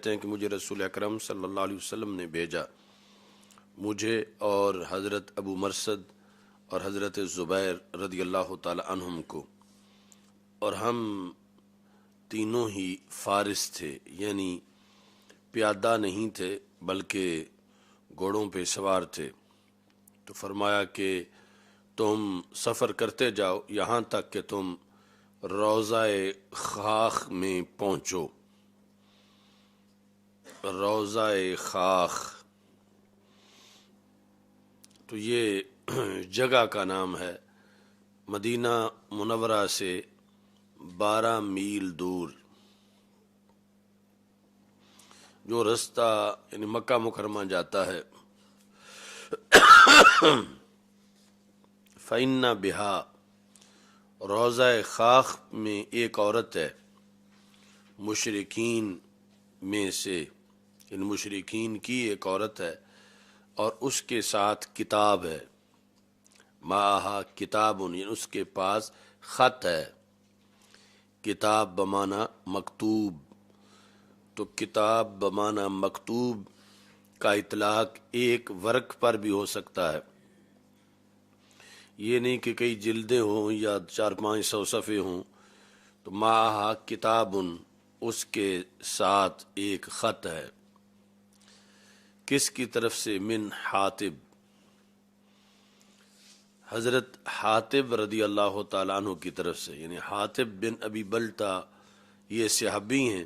کہتے ہیں کہ مجھے رسول اکرم صلی اللہ علیہ وسلم نے بھیجا، مجھے اور حضرت ابو مرثد اور حضرت زبیر رضی اللہ تعالی عنہم کو، اور ہم تینوں ہی فارس تھے، یعنی پیادہ نہیں تھے بلکہ گھوڑوں پہ سوار تھے۔ تو فرمایا کہ تم سفر کرتے جاؤ یہاں تک کہ تم روضہ خاخ میں پہنچو۔ روضہ خاخ تو یہ جگہ کا نام ہے، مدینہ منورہ سے 12 میل دور، جو رستہ یعنی مکہ مکرمہ جاتا ہے۔ فَإِنَّ بِهَا، روضہ خاخ میں ایک عورت ہے مشرکین میں سے، ان مشرکین کی ایک عورت ہے اور اس کے ساتھ کتاب ہے، معہا کتاب، یعنی اس کے پاس خط ہے۔ کتاب بمعنی مکتوب، تو کتاب بمعنی مکتوب کا اطلاق ایک ورق پر بھی ہو سکتا ہے، یہ نہیں کہ کئی جلدیں ہوں یا 400-500 صفحے ہوں۔ تو معہا کتاب، اس کے ساتھ ایک خط ہے، کس کی طرف سے؟ من حاطب، حضرت حاطب رضی اللہ تعالیٰ عنہ کی طرف سے، یعنی حاطب بن ابی بلتا یہ صحابی ہیں،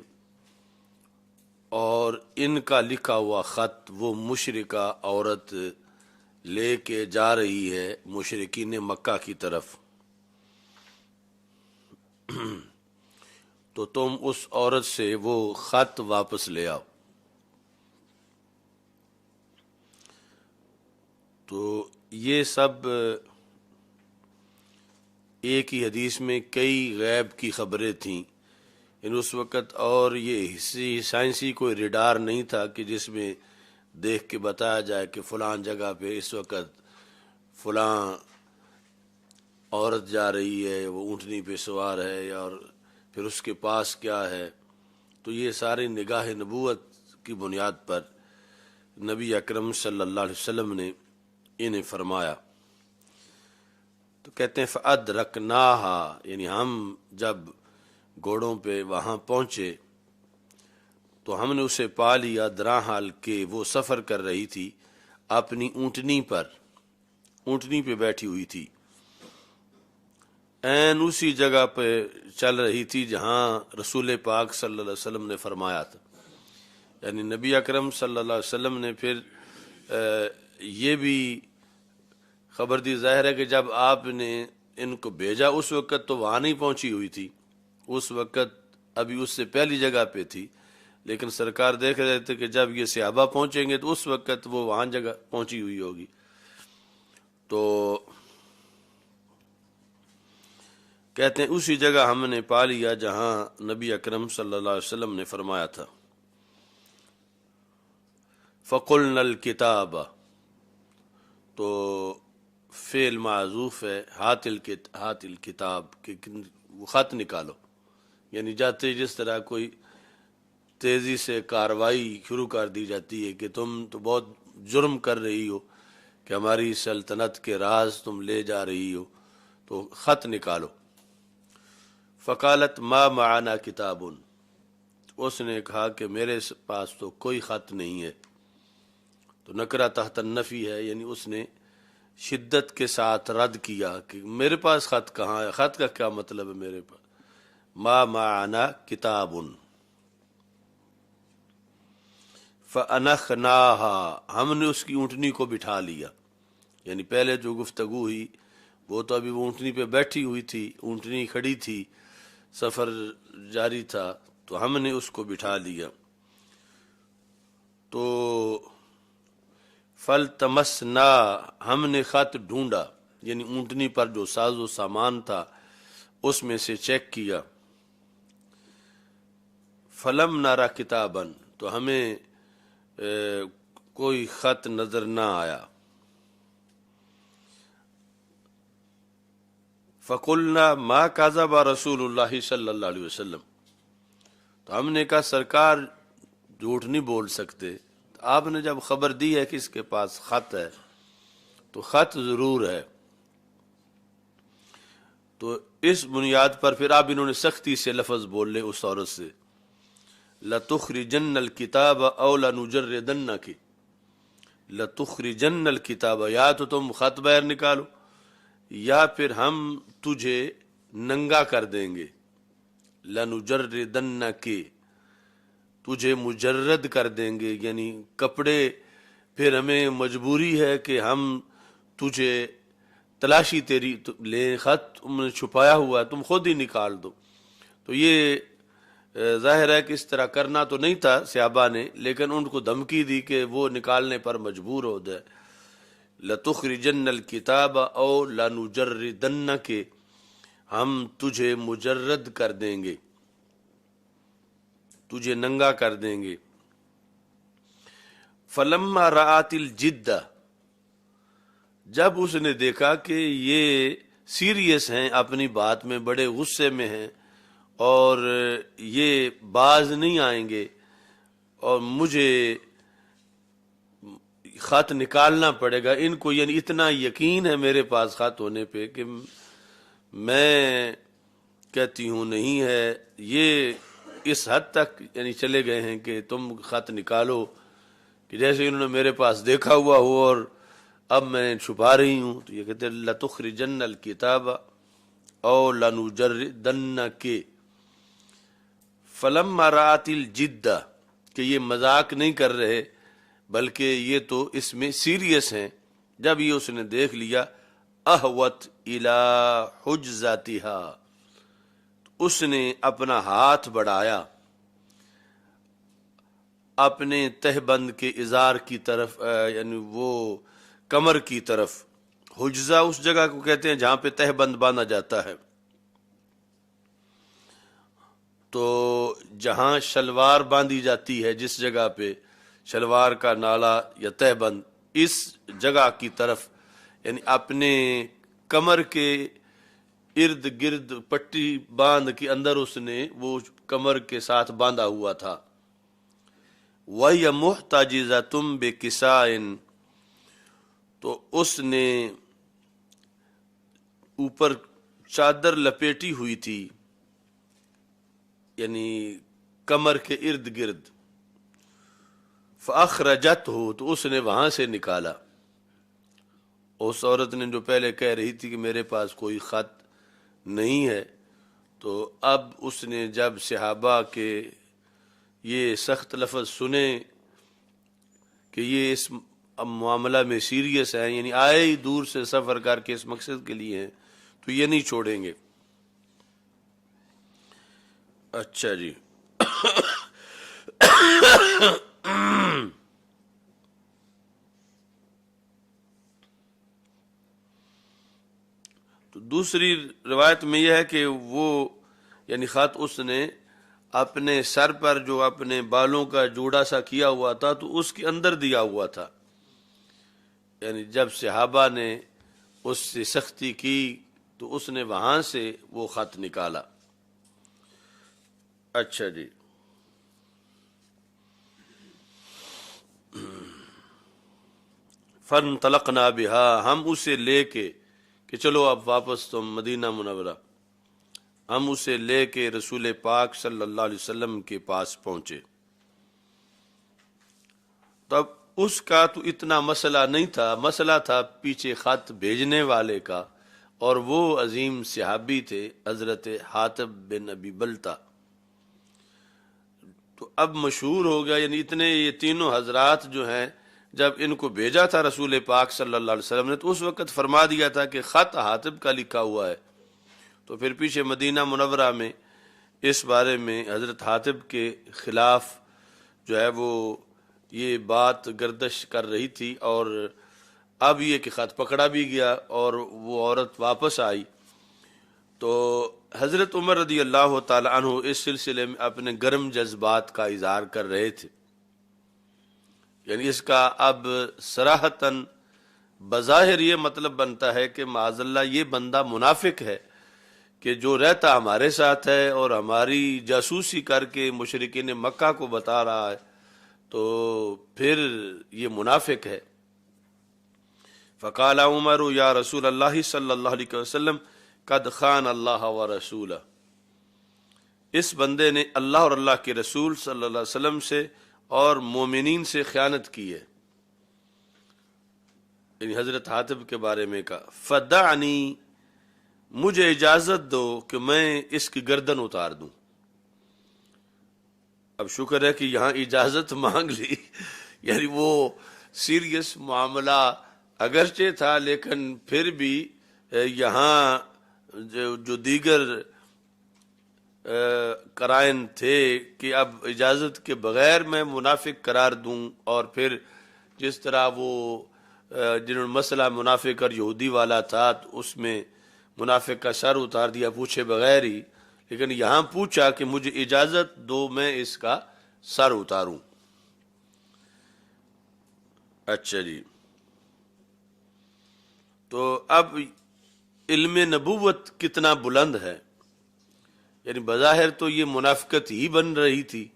اور ان کا لکھا ہوا خط وہ مشرکہ عورت لے کے جا رہی ہے مشرکین مکہ کی طرف۔ تو تم اس عورت سے وہ خط واپس لے آؤ۔ تو یہ سب ایک ہی حدیث میں کئی غیب کی خبریں تھیں، اس وقت، اور یہ سائنسی کوئی ریڈار نہیں تھا کہ جس میں دیکھ کے بتایا جائے کہ فلاں جگہ پہ اس وقت فلاں عورت جا رہی ہے، وہ اونٹنی پہ سوار ہے، اور پھر اس کے پاس کیا ہے۔ تو یہ ساری نگاہ نبوت کی بنیاد پر نبی اکرم صلی اللہ علیہ وسلم نے انہیں فرمایا۔ تو کہتے ہیں فَأَدْرَكْنَاهَا، یعنی ہم جب گھوڑوں پہ وہاں پہنچے تو ہم نے اسے پا لیا، درا حال کہ وہ سفر کر رہی تھی اپنی اونٹنی پر، اونٹنی پہ بیٹھی ہوئی تھی، عین اسی جگہ پہ چل رہی تھی جہاں رسول پاک صلی اللہ علیہ وسلم نے فرمایا تھا۔ یعنی نبی اکرم صلی اللہ علیہ وسلم نے پھر یہ بھی خبر دی، ظاہر ہے کہ جب آپ نے ان کو بھیجا اس وقت تو وہاں نہیں پہنچی ہوئی تھی، اس وقت ابھی اس سے پہلی جگہ پہ تھی، لیکن سرکار دیکھ رہے تھے کہ جب یہ صحابہ پہنچیں گے تو اس وقت وہ وہاں جگہ پہنچی ہوئی ہوگی۔ تو کہتے ہیں اسی جگہ ہم نے پا لیا جہاں نبی اکرم صلی اللہ علیہ وسلم نے فرمایا تھا۔ فَقُلْنَا الْكِتَابَ، تو فعل معذوف ہے، ہاتھ الکتاب، کہ وہ خط نکالو، یعنی جاتے جس طرح کوئی تیزی سے کاروائی شروع کر دی جاتی ہے کہ تم تو بہت جرم کر رہی ہو کہ ہماری سلطنت کے راز تم لے جا رہی ہو، تو خط نکالو۔ فقالت ما معنا کتاب، اس نے کہا کہ میرے پاس تو کوئی خط نہیں ہے۔ تو نکرہ تحت النفی ہے، یعنی اس نے شدت کے ساتھ رد کیا کہ میرے پاس خط کہاں ہے، خط کا کیا مطلب ہے میرے پاس، ما معنا کتاب۔ فَأَنَخْنَاهَا، ہم نے اس کی اونٹنی کو بٹھا لیا، یعنی پہلے جو گفتگو ہوئی وہ تو ابھی وہ اونٹنی پہ بیٹھی ہوئی تھی، اونٹنی کھڑی تھی، سفر جاری تھا، تو ہم نے اس کو بٹھا لیا۔ تو فَالْتَمَسْنَا، ہم نے خط ڈھونڈا، یعنی اونٹنی پر جو ساز و سامان تھا اس میں سے چیک کیا۔ فَلَمْ نَرَ کِتَابًا، تو ہمیں کوئی خط نظر نہ آیا۔ فَقُلْنَا مَا كَذَبَ رسول اللہ صلی اللہ علیہ وسلم، تو ہم نے کہا سرکار جھوٹ نہیں بول سکتے. آپ نے جب خبر دی ہے کہ اس کے پاس خط ہے تو خط ضرور ہے. تو اس بنیاد پر پھر آپ انہوں نے سختی سے لفظ بول لے اس عورت سے, لَتُخْرِجَنَّ الْكِتَابَ أَوْ لَنُجَرِّدَنَّكِ, لَتُخْرِجَنَّ الْكِتَابَ, یا تو تم خط باہر نکالو یا پھر ہم تجھے ننگا کر دیں گے. لَنُجَرِّدَنَّكِ, تجھے مجرد کر دیں گے, یعنی کپڑے, پھر ہمیں مجبوری ہے کہ ہم تجھے تلاشی تیری لیں, خط تم نے چھپایا ہوا ہے تم خود ہی نکال دو. تو یہ ظاہر ہے کہ اس طرح کرنا تو نہیں تھا صحابہ نے, لیکن ان کو دھمکی دی کہ وہ نکالنے پر مجبور ہو جائے. لَتُخْرِجَنَّ الْكِتَابَ أَوْ لَنُجَرِّدَنَّكِ, ہم تجھے مجرد کر دیں گے, تجھے ننگا کر دیں گے. فَلَمَّا رَأَتِ الْجِدَّ, جب اس نے دیکھا کہ یہ سیریس ہیں اپنی بات میں, بڑے غصے میں ہیں اور یہ باز نہیں آئیں گے اور مجھے خط نکالنا پڑے گا ان کو, یعنی اتنا یقین ہے میرے پاس خط ہونے پہ کہ میں کہتی ہوں نہیں ہے, یہ اس حد تک یعنی چلے گئے ہیں کہ تم خط نکالو کہ جیسے انہوں نے میرے پاس دیکھا ہوا ہو اور اب میں چھپا رہی ہوں. تو یہ کہتے ہیں لَتُخْرِجَنَّ الْكِتَابَ أَوْ لَنُجَرِّدَنَّكِ. فَلَمَّا رَأَتِ الْجِدَّ, کہ یہ مذاق نہیں کر رہے بلکہ یہ تو اس میں سیریس ہیں. جب یہ اس نے دیکھ لیا, احوت الى حجزاتها, اس نے اپنا ہاتھ بڑھایا اپنے تہبند کے ازار کی طرف, یعنی وہ کمر کی طرف. حجزہ اس جگہ کو کہتے ہیں جہاں پہ تہبند باندھا جاتا ہے. تو جہاں شلوار باندھی جاتی ہے, جس جگہ پہ شلوار کا نالا یا تہبند, اس جگہ کی طرف, یعنی اپنے کمر کے ارد گرد پٹی باندھ کے اندر اس نے وہ کمر کے ساتھ باندھا ہوا تھا. وَهِيَ مُحْتَجِزَةٌ بِكِسَاءٍ, تو اس نے اوپر چادر لپیٹی ہوئی تھی یعنی کمر کے ارد گرد. فَأَخْرَجَتْهُ, تو اس نے وہاں سے نکالا. اس عورت نے جو پہلے کہہ رہی تھی کہ میرے پاس کوئی خط نہیں ہے, تو اب اس نے جب صحابہ کے یہ سخت لفظ سنے کہ یہ اس معاملہ میں سیریس ہیں, یعنی آئے ہی دور سے سفر کر کے اس مقصد کے لیے ہیں, تو یہ نہیں چھوڑیں گے. اچھا جی. تو دوسری روایت میں یہ ہے کہ وہ یعنی خط اس نے اپنے سر پر جو اپنے بالوں کا جوڑا سا کیا ہوا تھا تو اس کے اندر دیا ہوا تھا. یعنی جب صحابہ نے اس سے سختی کی تو اس نے وہاں سے وہ خط نکالا. اچھا جی. فَانْطَلَقْنَا بِهَا, ہم اسے لے کے کہ چلو اب واپس تم مدینہ منورہ, ہم اسے لے کے رسول پاک صلی اللہ علیہ وسلم کے پاس پہنچے. تب اس کا تو اتنا مسئلہ نہیں تھا, مسئلہ تھا پیچھے خط بھیجنے والے کا, اور وہ عظیم صحابی تھے حضرت حاتب بن ابی بلتہ. تو اب مشہور ہو گیا, یعنی اتنے یہ تینوں حضرات جو ہیں جب ان کو بھیجا تھا رسول پاک صلی اللہ علیہ وسلم نے تو اس وقت فرما دیا تھا کہ خط حاتب کا لکھا ہوا ہے. تو پھر پیچھے مدینہ منورہ میں اس بارے میں حضرت حاتب کے خلاف جو ہے وہ یہ بات گردش کر رہی تھی, اور اب یہ کہ خط پکڑا بھی گیا اور وہ عورت واپس آئی. تو حضرت عمر رضی اللہ تعالی عنہ اس سلسلے میں اپنے گرم جذبات کا اظہار کر رہے تھے. یعنی اس کا اب صراحتاً بظاہر یہ مطلب بنتا ہے کہ معاذ اللہ یہ بندہ منافق ہے کہ جو رہتا ہمارے ساتھ ہے اور ہماری جاسوسی کر کے مشرکین مکہ کو بتا رہا ہے تو پھر یہ منافق ہے۔ فقال عمر یا رسول اللہ صلی اللہ علیہ وسلم قد خان اللہ و رسولہ، اس بندے نے اللہ اور اللہ کے رسول صلی اللہ علیہ وسلم سے اور مومنین سے خیانت کی ہے، یعنی حضرت حاتب کے بارے میں کہا فدعنی، مجھے اجازت دو کہ میں اس کی گردن اتار دوں۔ اب شکر ہے کہ یہاں اجازت مانگ لی، یعنی وہ سیریس معاملہ اگرچہ تھا، لیکن پھر بھی یہاں جو دیگر قرائن تھے کہ اب اجازت کے بغیر میں منافق قرار دوں، اور پھر جس طرح وہ جنہوں نے مسئلہ منافق اور یہودی والا تھا تو اس میں منافق کا سر اتار دیا پوچھے بغیر ہی، لیکن یہاں پوچھا کہ مجھے اجازت دو میں اس کا سر اتاروں۔ اچھا جی، تو اب علم نبوت کتنا بلند ہے، یعنی بظاہر تو یہ منافقت ہی بن رہی تھی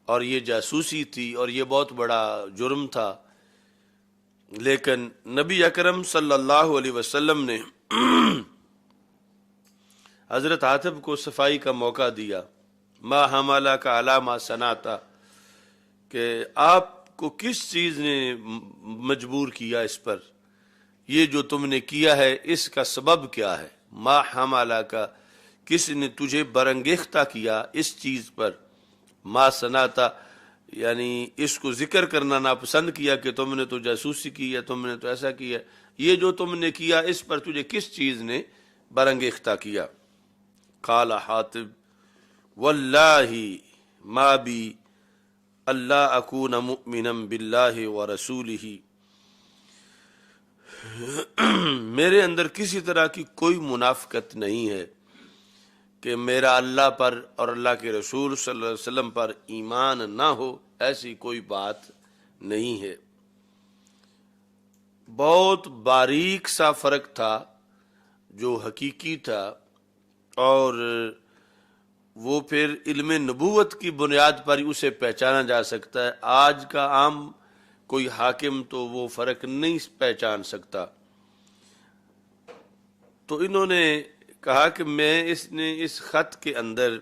اور یہ جاسوسی تھی اور یہ بہت بڑا جرم تھا، لیکن نبی اکرم صلی اللہ علیہ وسلم نے حضرت حاتب کو صفائی کا موقع دیا، ما حملہ کا علامہ صنعتا، کہ آپ کو کس چیز نے مجبور کیا اس پر، یہ جو تم نے کیا ہے اس کا سبب کیا ہے، ما حملہ کا، کس نے تجھے برانگیختہ کیا اس چیز پر، ما صنعتا یعنی اس کو ذکر کرنا ناپسند کیا کہ تم نے تو جاسوسی کی ہے، تم نے تو ایسا کیا، یہ جو تم نے کیا اس پر تجھے کس چیز نے برانگیختہ کیا۔ قال حاتب واللہ ما بی اللہ اکون مؤمنا باللہ ورسولہ، میرے اندر کسی طرح کی کوئی منافقت نہیں ہے کہ میرا اللہ پر اور اللہ کے رسول صلی اللہ علیہ وسلم پر ایمان نہ ہو، ایسی کوئی بات نہیں ہے۔ بہت باریک سا فرق تھا جو حقیقی تھا، اور وہ پھر علم نبوت کی بنیاد پر ہی اسے پہچانا جا سکتا ہے، آج کا عام کوئی حاکم تو وہ فرق نہیں پہچان سکتا۔ تو انہوں نے کہا کہ اس نے اس خط کے اندر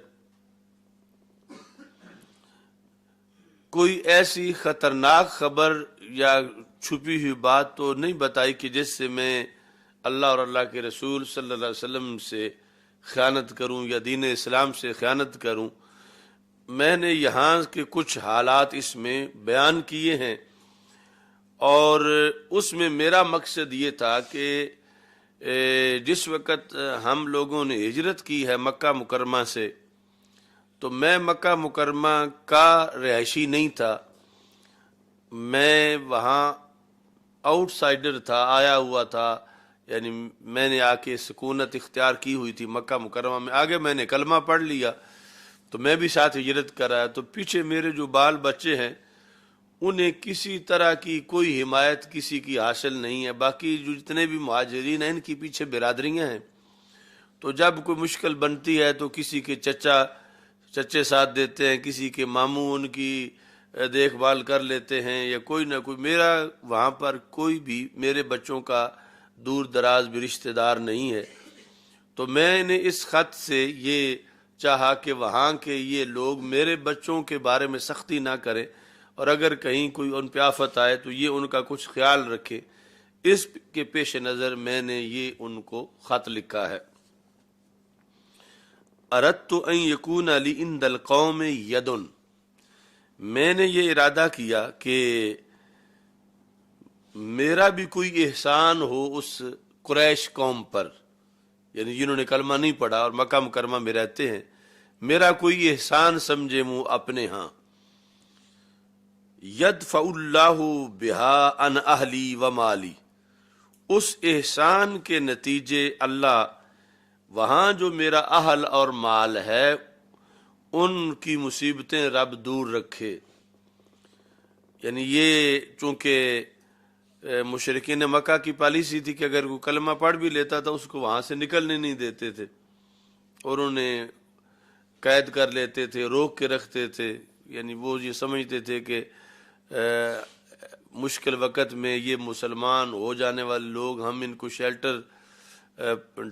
کوئی ایسی خطرناک خبر یا چھپی ہوئی بات تو نہیں بتائی کہ جس سے میں اللہ اور اللہ کے رسول صلی اللہ علیہ وسلم سے خیانت کروں یا دین اسلام سے خیانت کروں۔ میں نے یہاں کے کچھ حالات اس میں بیان کیے ہیں، اور اس میں میرا مقصد یہ تھا کہ جس وقت ہم لوگوں نے ہجرت کی ہے مکہ مکرمہ سے، تو میں مکہ مکرمہ کا رہائشی نہیں تھا، میں وہاں آؤٹ سائڈر تھا، آیا ہوا تھا، یعنی میں نے آ کے سکونت اختیار کی ہوئی تھی مکہ مکرمہ میں، آگے میں نے کلمہ پڑھ لیا تو میں بھی ساتھ ہجرت کرایا، تو پیچھے میرے جو بال بچے ہیں انہیں کسی طرح کی کوئی حمایت کسی کی حاصل نہیں ہے، باقی جو جتنے بھی مہاجرین ہیں ان کی پیچھے برادریاں ہیں، تو جب کوئی مشکل بنتی ہے تو کسی کے چچے ساتھ دیتے ہیں، کسی کے ماموں ان کی دیکھ بھال کر لیتے ہیں، یا کوئی نہ کوئی، میرا وہاں پر کوئی بھی میرے بچوں کا دور دراز بھی رشتہ دار نہیں ہے۔ تو میں نے اس خط سے یہ چاہا کہ وہاں کے یہ لوگ میرے بچوں کے بارے میں سختی نہ کریں، اور اگر کہیں کوئی ان پہ آفت آئے تو یہ ان کا کچھ خیال رکھے، اس کے پیش نظر میں نے یہ ان کو خط لکھا ہے۔ اردت ان یکون لی عند القوم ید، میں نے یہ ارادہ کیا کہ میرا بھی کوئی احسان ہو اس قریش قوم پر، یعنی جنہوں نے کلمہ نہیں پڑھا اور مکہ مکرمہ میں رہتے ہیں، میرا کوئی احسان سمجھے منہ اپنے ہاں، یدفع اللہ بہا عن اہلی و مالی، اس احسان کے نتیجے اللہ وہاں جو میرا اہل اور مال ہے ان کی مصیبتیں رب دور رکھے۔ یعنی یہ چونکہ مشرکین مکہ کی پالیسی تھی کہ اگر وہ کلمہ پڑھ بھی لیتا تھا اس کو وہاں سے نکلنے نہیں دیتے تھے، اور انہیں قید کر لیتے تھے، روک کے رکھتے تھے، یعنی وہ یہ سمجھتے تھے کہ مشکل وقت میں یہ مسلمان ہو جانے والے لوگ، ہم ان کو شیلٹر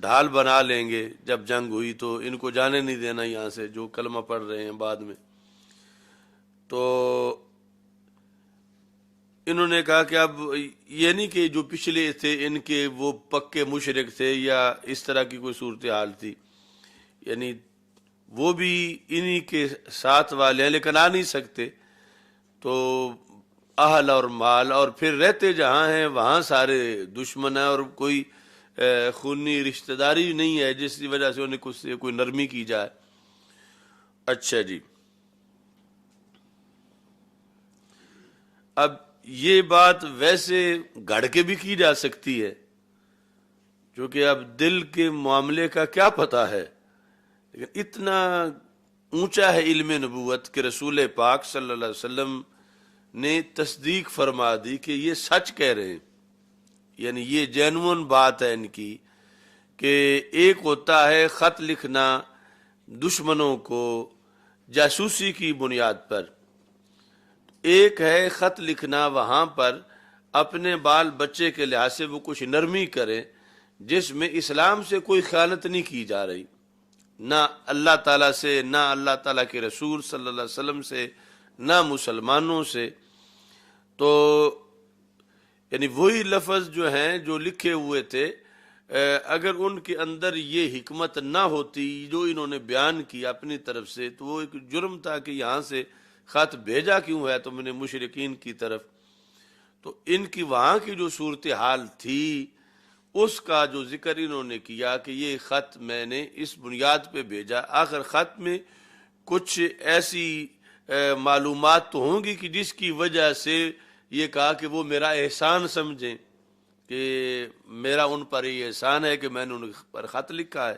ڈھال بنا لیں گے، جب جنگ ہوئی تو ان کو جانے نہیں دینا یہاں سے، جو کلمہ پڑھ رہے ہیں بعد میں۔ تو انہوں نے کہا کہ اب یہ نہیں کہ جو پچھلے تھے ان کے وہ پکے مشرک تھے یا اس طرح کی کوئی صورتحال تھی، یعنی وہ بھی انہی کے ساتھ والے ہیں لیکن آ نہیں سکتے، تو اہل اور مال اور پھر رہتے جہاں ہیں وہاں سارے دشمن ہیں، اور کوئی خونی رشتہ داری نہیں ہے جس کی وجہ سے انہیں کچھ سے کوئی نرمی کی جائے۔ اچھا جی، اب یہ بات ویسے گھڑ کے بھی کی جا سکتی ہے، کیونکہ اب دل کے معاملے کا کیا پتہ ہے، لیکن اتنا اونچا ہے علم نبوت کہ رسول پاک صلی اللہ علیہ وسلم نے تصدیق فرما دی کہ یہ سچ کہہ رہے ہیں، یعنی یہ جینون بات ہے ان کی، کہ ایک ہوتا ہے خط لکھنا دشمنوں کو جاسوسی کی بنیاد پر، ایک ہے خط لکھنا وہاں پر اپنے بال بچے کے لحاظ سے وہ کچھ نرمی کریں جس میں اسلام سے کوئی خیانت نہیں کی جا رہی، نہ اللہ تعالیٰ سے، نہ اللہ تعالیٰ کے رسول صلی اللہ علیہ وسلم سے، نہ مسلمانوں سے۔ تو یعنی وہی لفظ جو ہیں جو لکھے ہوئے تھے، اگر ان کے اندر یہ حکمت نہ ہوتی جو انہوں نے بیان کی اپنی طرف سے، تو وہ ایک جرم تھا کہ یہاں سے خط بھیجا کیوں ہے تم نے مشرکین کی طرف۔ تو ان کی وہاں کی جو صورتحال تھی اس کا جو ذکر انہوں نے کیا کہ یہ خط میں نے اس بنیاد پہ بھیجا، آخر خط میں کچھ ایسی معلومات تو ہوں گی کہ جس کی وجہ سے یہ کہا کہ وہ میرا احسان سمجھیں، کہ میرا ان پر یہ احسان ہے کہ میں نے ان پر خط لکھا ہے،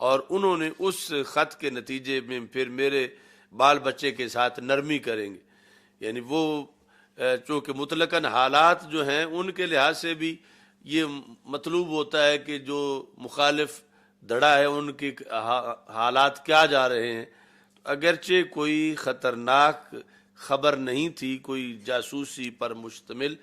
اور انہوں نے اس خط کے نتیجے میں پھر میرے بال بچے کے ساتھ نرمی کریں گے۔ یعنی وہ چونکہ مطلقاً حالات جو ہیں ان کے لحاظ سے بھی یہ مطلوب ہوتا ہے کہ جو مخالف دھڑا ہے ان کے حالات کیا جا رہے ہیں، اگرچہ کوئی خطرناک خبر نہیں تھی کوئی جاسوسی پر مشتمل،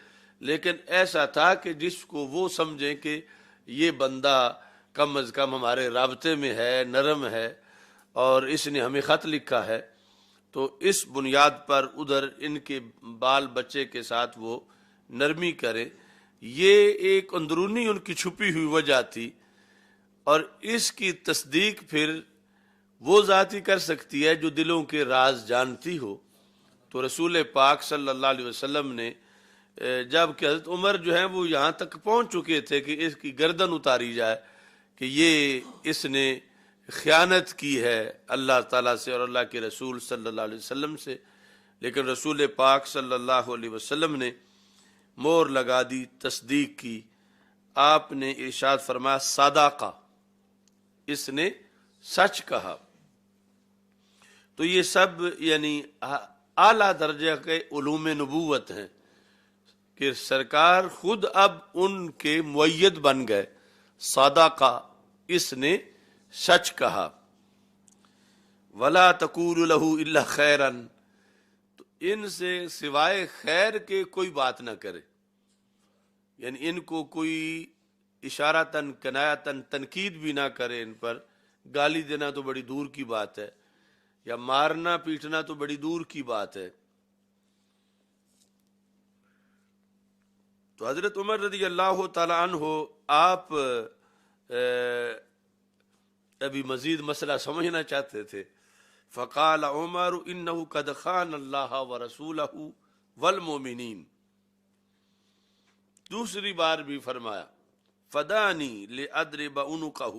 لیکن ایسا تھا کہ جس کو وہ سمجھیں کہ یہ بندہ کم از کم ہمارے رابطے میں ہے، نرم ہے، اور اس نے ہمیں خط لکھا ہے، تو اس بنیاد پر ادھر ان کے بال بچے کے ساتھ وہ نرمی کریں۔ یہ ایک اندرونی ان کی چھپی ہوئی وجہ تھی، اور اس کی تصدیق پھر وہ ذات ہی کر سکتی ہے جو دلوں کے راز جانتی ہو۔ تو رسول پاک صلی اللہ علیہ وسلم نے جب کہ حضرت عمر جو ہیں وہ یہاں تک پہنچ چکے تھے کہ اس کی گردن اتاری جائے کہ یہ اس نے خیانت کی ہے اللہ تعالیٰ سے اور اللہ کے رسول صلی اللہ علیہ وسلم سے، لیکن رسول پاک صلی اللہ علیہ وسلم نے مور لگا دی، تصدیق کی۔ آپ نے ارشاد فرمایا صدقہ، اس نے سچ کہا۔ تو یہ سب یعنی اعلیٰ درجہ کے علوم نبوت ہیں کہ سرکار خود اب ان کے مؤید بن گئے، صدقہ، اس نے سچ کہا۔ ولا تقولوا له الا خیرا، تو ان سے سوائے خیر کے کوئی بات نہ کرے، یعنی ان کو کوئی اشارتاً کنایتاً تنقید بھی نہ کرے، ان پر گالی دینا تو بڑی دور کی بات ہے، یا مارنا پیٹنا تو بڑی دور کی بات ہے۔ تو حضرت عمر رضی اللہ تعالی عنہ آپ ابھی مزید مسئلہ سمجھنا چاہتے تھے۔ فقال عمر انه قد خان اللہ ورسولہ والمؤمنین، دوسری بار بھی فرمایا فدانی لأضرب عنقہ،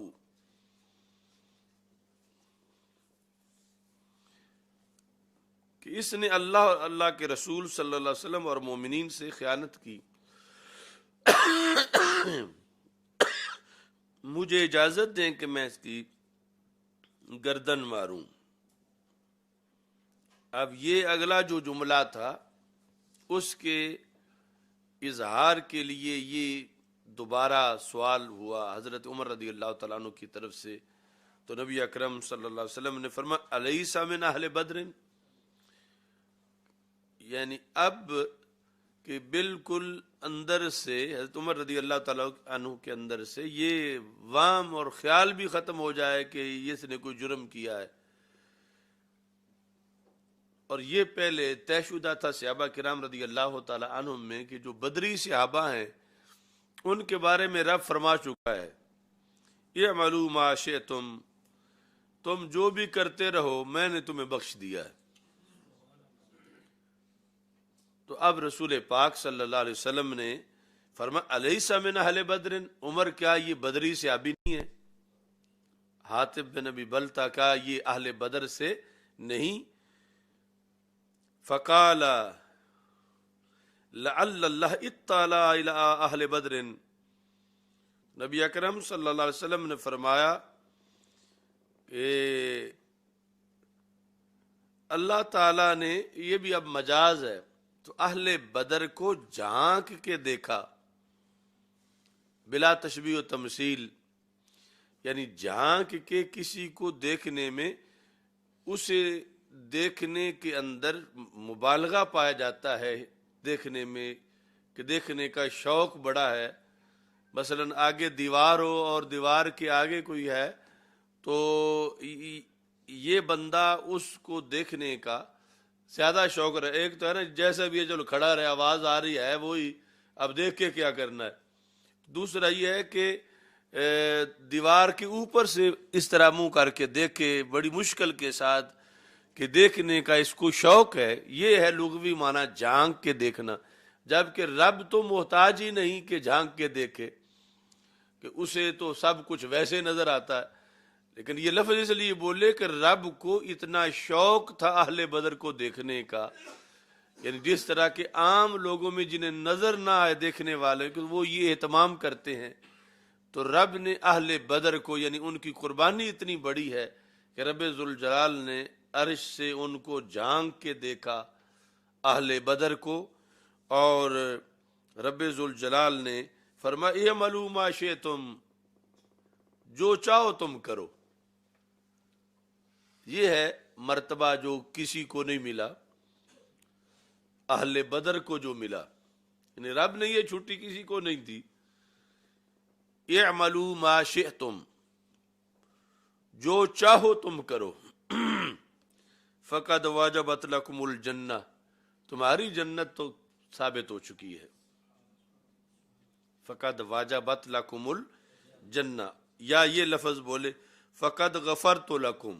کہ اس نے اللہ اور اللہ کے رسول صلی اللہ علیہ وسلم اور مومنین سے خیانت کی، مجھے اجازت دیں کہ میں اس کی گردن ماروں۔ اب یہ اگلا جو جملہ تھا اس کے اظہار کے لیے یہ دوبارہ سوال ہوا حضرت عمر رضی اللہ تعالیٰ عنہ کی طرف سے، تو نبی اکرم صلی اللہ علیہ وسلم نے فرمایا الیس من اہل بدر، یعنی اب کہ بالکل اندر سے حضرت عمر رضی اللہ تعالیٰ عنہ کے اندر سے یہ وہم اور خیال بھی ختم ہو جائے کہ اس نے کوئی جرم کیا ہے. اور یہ پہلے طے شدہ تھا صحابہ کرام رضی اللہ تعالیٰ عنہم میں کہ جو بدری صحابہ ہیں ان کے بارے میں رب فرما چکا ہے اعملوا ما شئتم، تم جو بھی کرتے رہو میں نے تمہیں بخش دیا ہے. تو اب رسول پاک صلی اللہ علیہ وسلم نے فرمایا الیس من اہل بدر، عمر کیا یہ بدری صحابی نہیں ہے؟ حاتب بن ابی بلتہ کا یہ اہل بدر سے نہیں؟ فقال لعل اللہ اطلع الی اہل بدر، نبی اکرم صلی اللہ علیہ وسلم نے فرمایا کہ اللہ تعالیٰ نے، یہ بھی اب مجاز ہے، تو اہل بدر کو جھانک کے دیکھا بلا تشبیہ و تمثیل، یعنی جھانک کے کسی کو دیکھنے میں اسے دیکھنے کے اندر مبالغہ پایا جاتا ہے، دیکھنے میں کہ دیکھنے کا شوق بڑا ہے. مثلا آگے دیوار ہو اور دیوار کے آگے کوئی ہے تو یہ بندہ اس کو دیکھنے کا زیادہ شوق رہے. ایک تو ہے نا جیسا بھی ہے چلو کھڑا رہے، آواز آ رہی ہے وہی، اب دیکھ کے کیا کرنا ہے. دوسرا یہ ہے کہ دیوار کے اوپر سے اس طرح منہ کر کے دیکھے بڑی مشکل کے ساتھ کہ دیکھنے کا اس کو شوق ہے. یہ ہے لغوی معنی جھانک کے دیکھنا. جبکہ رب تو محتاج ہی نہیں کہ جھانک کے دیکھے، کہ اسے تو سب کچھ ویسے نظر آتا ہے. لیکن یہ لفظ اس لیے بولے کہ رب کو اتنا شوق تھا اہل بدر کو دیکھنے کا، یعنی جس طرح کے عام لوگوں میں جنہیں نظر نہ آئے دیکھنے والے کہ وہ یہ اہتمام کرتے ہیں، تو رب نے اہل بدر کو، یعنی ان کی قربانی اتنی بڑی ہے کہ رب ذوالجلال نے عرش سے ان کو جھانک کے دیکھا اہل بدر کو. اور رب ذوالجلال نے فرمایا اعملوا ما شئتم، جو چاہو تم کرو. یہ ہے مرتبہ جو کسی کو نہیں ملا، اہل بدر کو جو ملا، یعنی رب نے یہ چھٹی کسی کو نہیں دی. اعملوا ما شئتم، جو چاہو تم کرو. فقد وجبت لکم الجنہ، تمہاری جنت تو ثابت ہو چکی ہے. فقد وجبت لکم الجنہ، یا یہ لفظ بولے فقد غفرت لکم،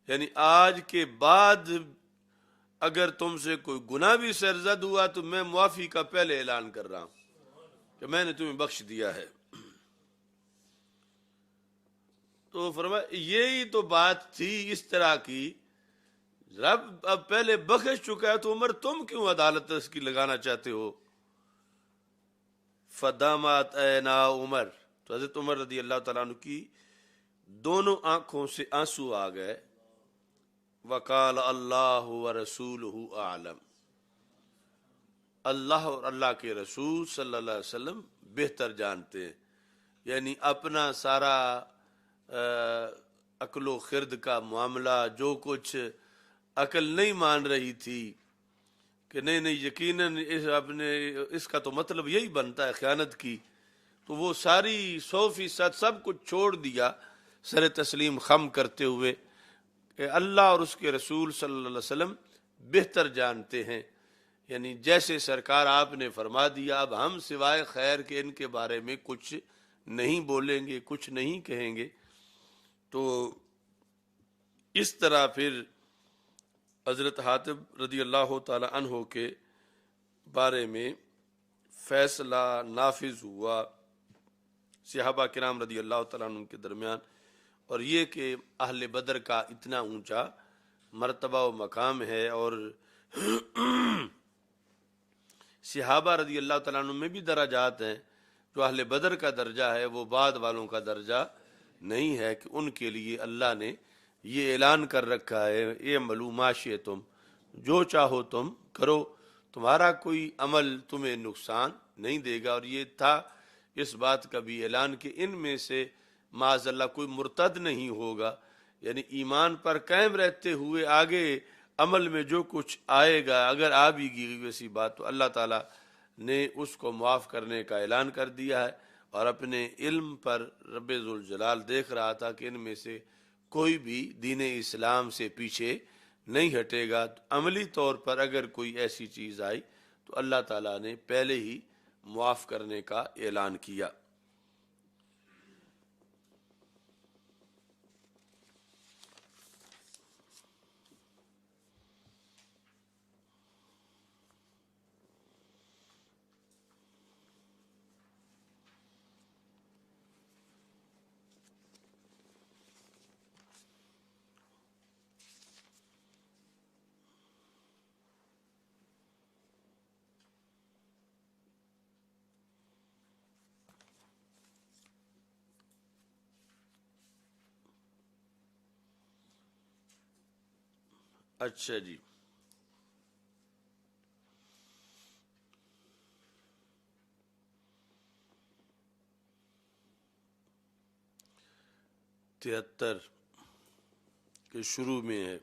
یعنی آج کے بعد اگر تم سے کوئی گناہ بھی سرزد ہوا تو میں معافی کا پہلے اعلان کر رہا ہوں کہ میں نے تمہیں بخش دیا ہے. تو فرمایا یہی تو بات تھی اس طرح کی، رب اب پہلے بخش چکا ہے تو عمر تم کیوں عدالت اس کی لگانا چاہتے ہو؟ فدامت عینا عمر، تو حضرت عمر رضی اللہ تعالیٰ عنہ کی دونوں آنکھوں سے آنسو آ گئے. وقال اللہ ورسولہ اعلم، اللہ اور اللہ کے رسول صلی اللہ علیہ وسلم بہتر جانتے ہیں. یعنی اپنا سارا عقل و خرد کا معاملہ، جو کچھ عقل نہیں مان رہی تھی کہ نہیں یقیناً اس کا تو مطلب یہی بنتا ہے خیانت کی، تو وہ ساری 100% سب کچھ چھوڑ دیا سر تسلیم خم کرتے ہوئے کہ اللہ اور اس کے رسول صلی اللہ علیہ وسلم بہتر جانتے ہیں. یعنی جیسے سرکار آپ نے فرما دیا، اب ہم سوائے خیر کے ان کے بارے میں کچھ نہیں بولیں گے، کچھ نہیں کہیں گے. تو اس طرح پھر حضرت حاتب رضی اللہ تعالی عنہ کے بارے میں فیصلہ نافذ ہوا صحابہ کرام رضی اللہ تعالیٰ عنہ کے درمیان. اور یہ کہ اہل بدر کا اتنا اونچا مرتبہ و مقام ہے، اور صحابہ رضی اللہ تعالیٰ عنہ میں بھی درجات ہیں. جو اہل بدر کا درجہ ہے وہ بعد والوں کا درجہ نہیں ہے، کہ ان کے لیے اللہ نے یہ اعلان کر رکھا ہے اعملوا ما شئتم، جو چاہو تم کرو، تمہارا کوئی عمل تمہیں نقصان نہیں دے گا. اور یہ تھا اس بات کا بھی اعلان کہ ان میں سے معاذ اللہ کوئی مرتد نہیں ہوگا، یعنی ایمان پر قائم رہتے ہوئے آگے عمل میں جو کچھ آئے گا اگر آ بھی گئی ویسی بات تو اللہ تعالیٰ نے اس کو معاف کرنے کا اعلان کر دیا ہے، اور اپنے علم پر رب ذوالجلال دیکھ رہا تھا کہ ان میں سے کوئی بھی دین اسلام سے پیچھے نہیں ہٹے گا۔ عملی طور پر اگر کوئی ایسی چیز آئی تو اللہ تعالیٰ نے پہلے ہی معاف کرنے کا اعلان کیا۔ اچھا جی، تہتر کے شروع میں ہے۔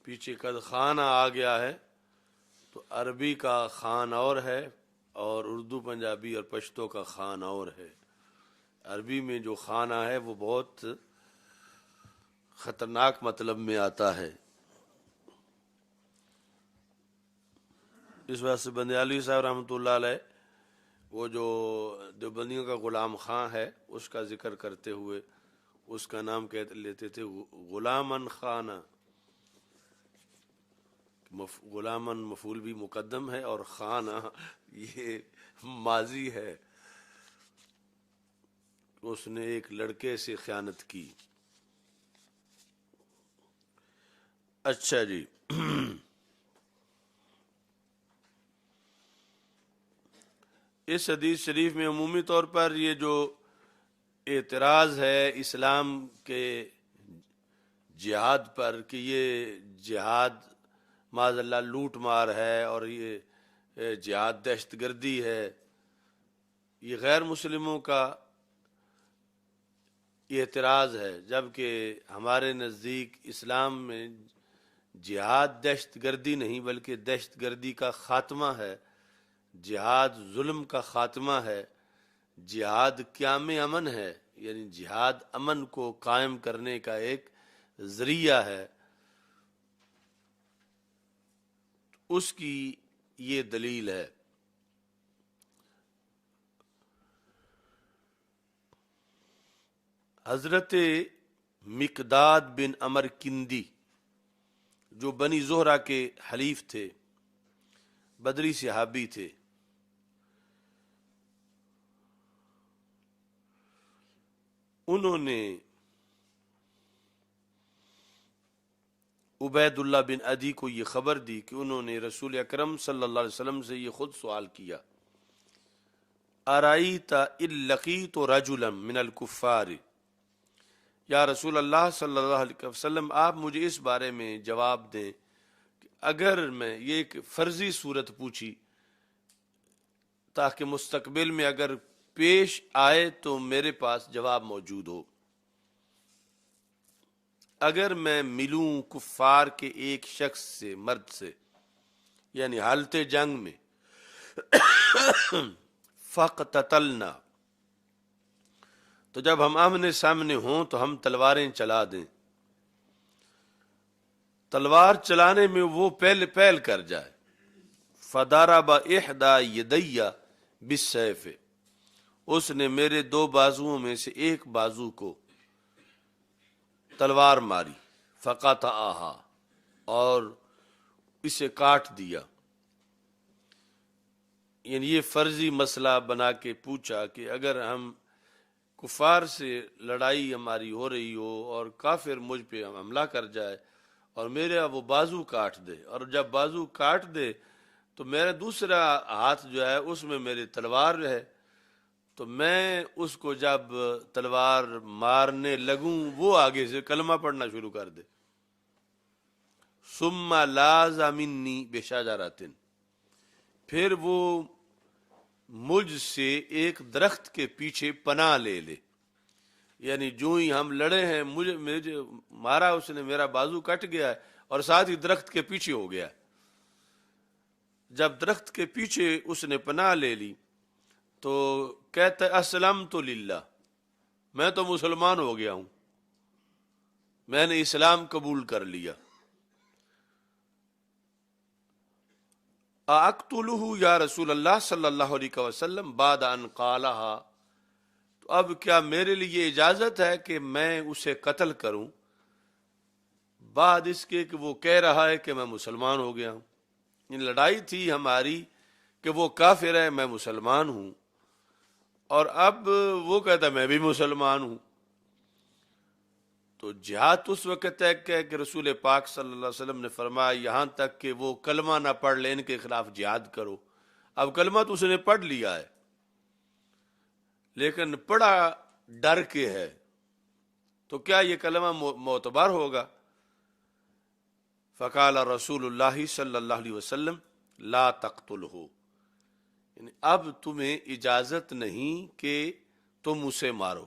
پیچھے قد خانہ آ گیا ہے تو عربی کا خان اور ہے، اور اردو پنجابی اور پشتو کا خان اور ہے۔ عربی میں جو خانہ ہے وہ بہت خطرناک مطلب میں آتا ہے۔ اس وجہ سے بندیالوی صاحب رحمۃ اللہ علیہ وہ جو دیوبندیوں کا غلام خان ہے اس کا ذکر کرتے ہوئے اس کا نام کہتے لیتے تھے غلامن خانہ۔ غلامن مفعول بھی مقدم ہے اور خانہ یہ ماضی ہے، اس نے ایک لڑکے سے خیانت کی۔ اچھا جی، اس حدیث شریف میں عمومی طور پر یہ جو اعتراض ہے اسلام کے جہاد پر کہ یہ جہاد معاذ اللہ لوٹ مار ہے اور یہ جہاد دہشت گردی ہے، یہ غیر مسلموں کا اعتراض ہے، جبکہ ہمارے نزدیک اسلام میں جہاد دہشت گردی نہیں بلکہ دہشت گردی کا خاتمہ ہے، جہاد ظلم کا خاتمہ ہے، جہاد قیام امن ہے، یعنی جہاد امن کو قائم کرنے کا ایک ذریعہ ہے۔ اس کی یہ دلیل ہے۔ حضرت مقداد بن عمر کندی جو بنی زہرہ کے حلیف تھے، بدری صحابی تھے، انہوں نے عبید اللہ بن عدی کو یہ خبر دی کہ انہوں نے رسول اکرم صلی اللہ علیہ وسلم سے یہ خود سوال کیا، ارائیت ان لقیت رجلا من الکفار، یا رسول اللہ صلی اللہ علیہ وسلم آپ مجھے اس بارے میں جواب دیں کہ اگر میں یہ ایک فرضی صورت پوچھی تاکہ مستقبل میں اگر پیش آئے تو میرے پاس جواب موجود ہو، اگر میں ملوں کفار کے ایک شخص سے، مرد سے، یعنی حالت جنگ میں، فقتتلنا، تو جب ہم آمنے سامنے ہوں تو ہم تلواریں چلا دیں، تلوار چلانے میں وہ پہل کر جائے، فضرب احدی یدی بالسیف، اس نے میرے دو بازوؤں میں سے ایک بازو کو تلوار ماری، فقطعہا، اور اسے کاٹ دیا۔ یعنی یہ فرضی مسئلہ بنا کے پوچھا کہ اگر ہم کفار سے لڑائی ہماری ہو رہی ہو اور کافر مجھ پہ حملہ کر جائے اور میرا وہ بازو کاٹ دے، اور جب بازو کاٹ دے تو میرا دوسرا ہاتھ جو ہے اس میں میری تلوار ہے، تو میں اس کو جب تلوار مارنے لگوں وہ آگے سے کلمہ پڑھنا شروع کر دے، ثم لاز منی بشجرۃ، پھر وہ مجھ سے ایک درخت کے پیچھے پناہ لے لے، یعنی جو ہی ہم لڑے ہیں مجھے مارا اس نے، میرا بازو کٹ گیا ہے اور ساتھ ہی درخت کے پیچھے ہو گیا۔ جب درخت کے پیچھے اس نے پناہ لے لی تو کہتا ہے اسلمت للہ، میں تو مسلمان ہو گیا ہوں، میں نے اسلام قبول کر لیا۔ اقتلہ یا رسول اللہ صلی اللہ علیہ وسلم بعد ان قالہا، تو اب کیا میرے لیے اجازت ہے کہ میں اسے قتل کروں بعد اس کے کہ وہ کہہ رہا ہے کہ میں مسلمان ہو گیا ہوں؟ یہ لڑائی تھی ہماری کہ وہ کافر ہے، میں مسلمان ہوں، اور اب وہ کہتا ہے میں بھی مسلمان ہوں۔ تو جہاد اس وقت ہے کہ رسول پاک صلی اللہ علیہ وسلم نے فرمایا یہاں تک کہ وہ کلمہ نہ پڑھ لے ان کے خلاف جہاد کرو۔ اب کلمہ تو اس نے پڑھ لیا ہے لیکن پڑھا ڈر کے ہے، تو کیا یہ کلمہ معتبر ہوگا؟ فقال رسول اللہ صلی اللہ علیہ وسلم لا تقتلہ، یعنی اب تمہیں اجازت نہیں کہ تم اسے مارو،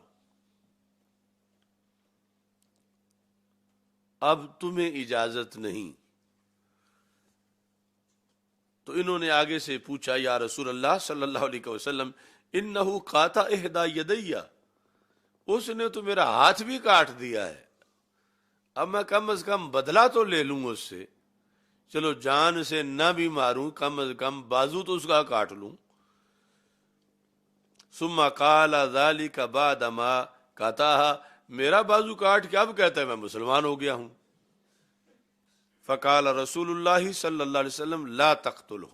اب تمہیں اجازت نہیں۔ تو انہوں نے آگے سے پوچھا یا رسول اللہ صلی اللہ علیہ وسلم انہو قاطع احدی یدی، اس نے تو میرا ہاتھ بھی کاٹ دیا ہے، اب میں کم از کم بدلہ تو لے لوں اس سے، چلو جان سے نہ بھی ماروں کم از کم بازو تو اس کا کاٹ لوں۔ ثم قال ذلك بعد ما قطعها، میرا بازو کاٹ کے اب کہتا ہے میں مسلمان ہو گیا ہوں۔ فقال رسول اللہ صلی اللہ علیہ وسلم لا تقتلہ،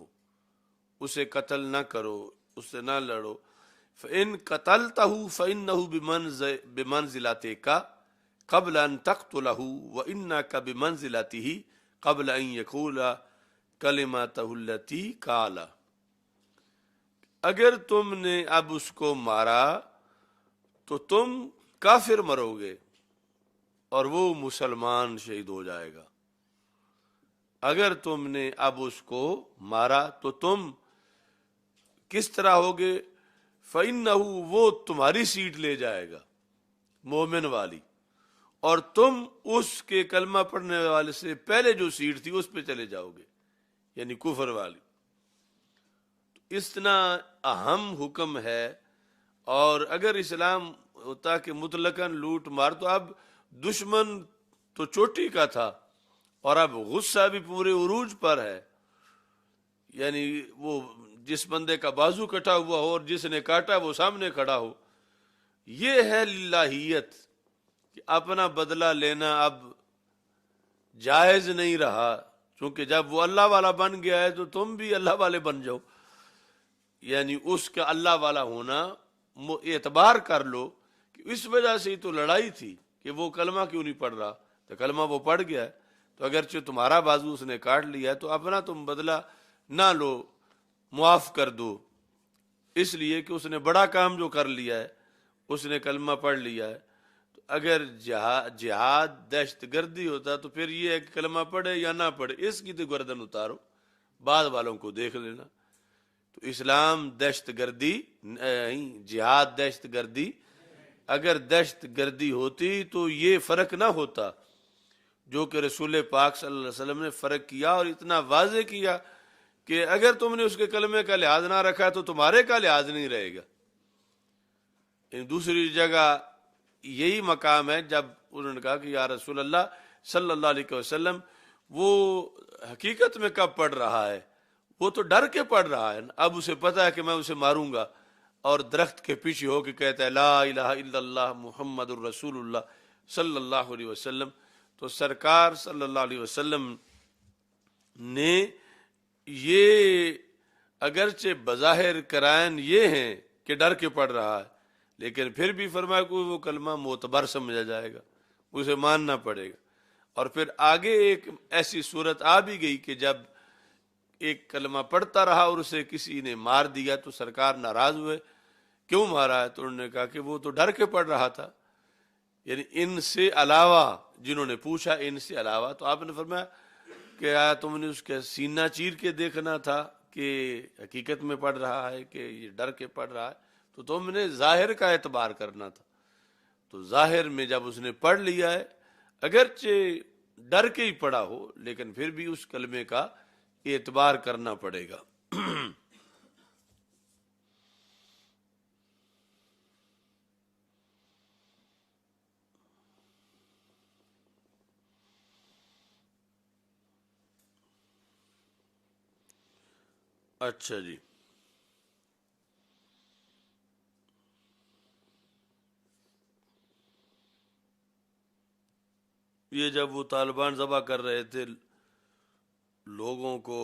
اسے قتل نہ کرو، اس سے نہ لڑو۔ فإن قتلته فإنه بمنزلتك قبل ان تقتله وإنك بمنزلته قبل ان يقول كلمته التي قال، اگر تم نے اب اس کو مارا تو تم کافر مرو گے اور وہ مسلمان شہید ہو جائے گا، اگر تم نے اب اس کو مارا تو تم کس طرح ہوگے؟ فَإِنَّهُ، وہ تمہاری سیٹ لے جائے گا مومن والی، اور تم اس کے کلمہ پڑھنے والے سے پہلے جو سیٹ تھی اس پہ چلے جاؤ گے، یعنی کفر والی۔ اتنا اہم حکم ہے، اور اگر اسلام ہوتا کہ مطلقاً لوٹ مار، تو اب دشمن تو چوٹی کا تھا اور اب غصہ بھی پورے عروج پر ہے، یعنی وہ جس بندے کا بازو کٹا ہوا ہو اور جس نے کاٹا وہ سامنے کھڑا ہو، یہ ہے للہیت کہ اپنا بدلہ لینا اب جائز نہیں رہا، چونکہ جب وہ اللہ والا بن گیا ہے تو تم بھی اللہ والے بن جاؤ، یعنی اس کا اللہ والا ہونا اعتبار کر لو کہ اس وجہ سے تو لڑائی تھی کہ وہ کلمہ کیوں نہیں پڑھ رہا، تو کلمہ وہ پڑھ گیا ہے، تو اگرچہ تمہارا بازو اس نے کاٹ لیا ہے تو اپنا تم بدلہ نہ لو، معاف کر دو، اس لیے کہ اس نے بڑا کام جو کر لیا ہے، اس نے کلمہ پڑھ لیا ہے۔ تو اگر جہاد دہشت گردی ہوتا تو پھر یہ ہے کہ کلمہ پڑھے یا نہ پڑھے، اس کی تو گردن اتارو، بعد والوں کو دیکھ لینا۔ تو اسلام دہشت گردی نہیں، جہاد دہشت گردی، اگر دہشت گردی ہوتی تو یہ فرق نہ ہوتا جو کہ رسول پاک صلی اللہ علیہ وسلم نے فرق کیا، اور اتنا واضح کیا کہ اگر تم نے اس کے کلمے کا لحاظ نہ رکھا تو تمہارے کا لحاظ نہیں رہے گا۔ دوسری جگہ یہی مقام ہے جب انہوں نے کہا کہ یا رسول اللہ صلی اللہ علیہ وسلم وہ حقیقت میں کب پڑھ رہا ہے؟ وہ تو ڈر کے پڑھ رہا ہے، اب اسے پتا ہے کہ میں اسے ماروں گا، اور درخت کے پیچھے ہو کے کہتا ہے لا الہ الا اللہ محمد الرسول اللہ صلی اللہ علیہ وسلم۔ تو سرکار صلی اللہ علیہ وسلم نے یہ اگرچہ بظاہر قرائن یہ ہیں کہ ڈر کے پڑھ رہا ہے، لیکن پھر بھی فرمایا کہ وہ کلمہ معتبر سمجھا جائے گا، اسے ماننا پڑے گا۔ اور پھر آگے ایک ایسی صورت آ بھی گئی کہ جب ایک کلمہ پڑھتا رہا اور اسے کسی نے مار دیا تو سرکار ناراض ہوئے، کیوں مارا ہے؟ تو انہوں نے کہا کہ وہ تو ڈر کے پڑھ رہا تھا، یعنی ان سے علاوہ، جنہوں نے پوچھا ان سے علاوہ، تو آپ نے فرمایا کہ آیا تم نے اس کے سینہ چیر کے دیکھنا تھا کہ حقیقت میں پڑھ رہا ہے کہ یہ ڈر کے پڑھ رہا ہے، تو تم نے ظاہر کا اعتبار کرنا تھا۔ تو ظاہر میں جب اس نے پڑھ لیا ہے، اگرچہ ڈر کے ہی پڑھا ہو، لیکن پھر بھی اس کلمے کا اعتبار کرنا پڑے گا۔ اچھا جی، یہ جب وہ طالبان ذبح کر رہے تھے لوگوں کو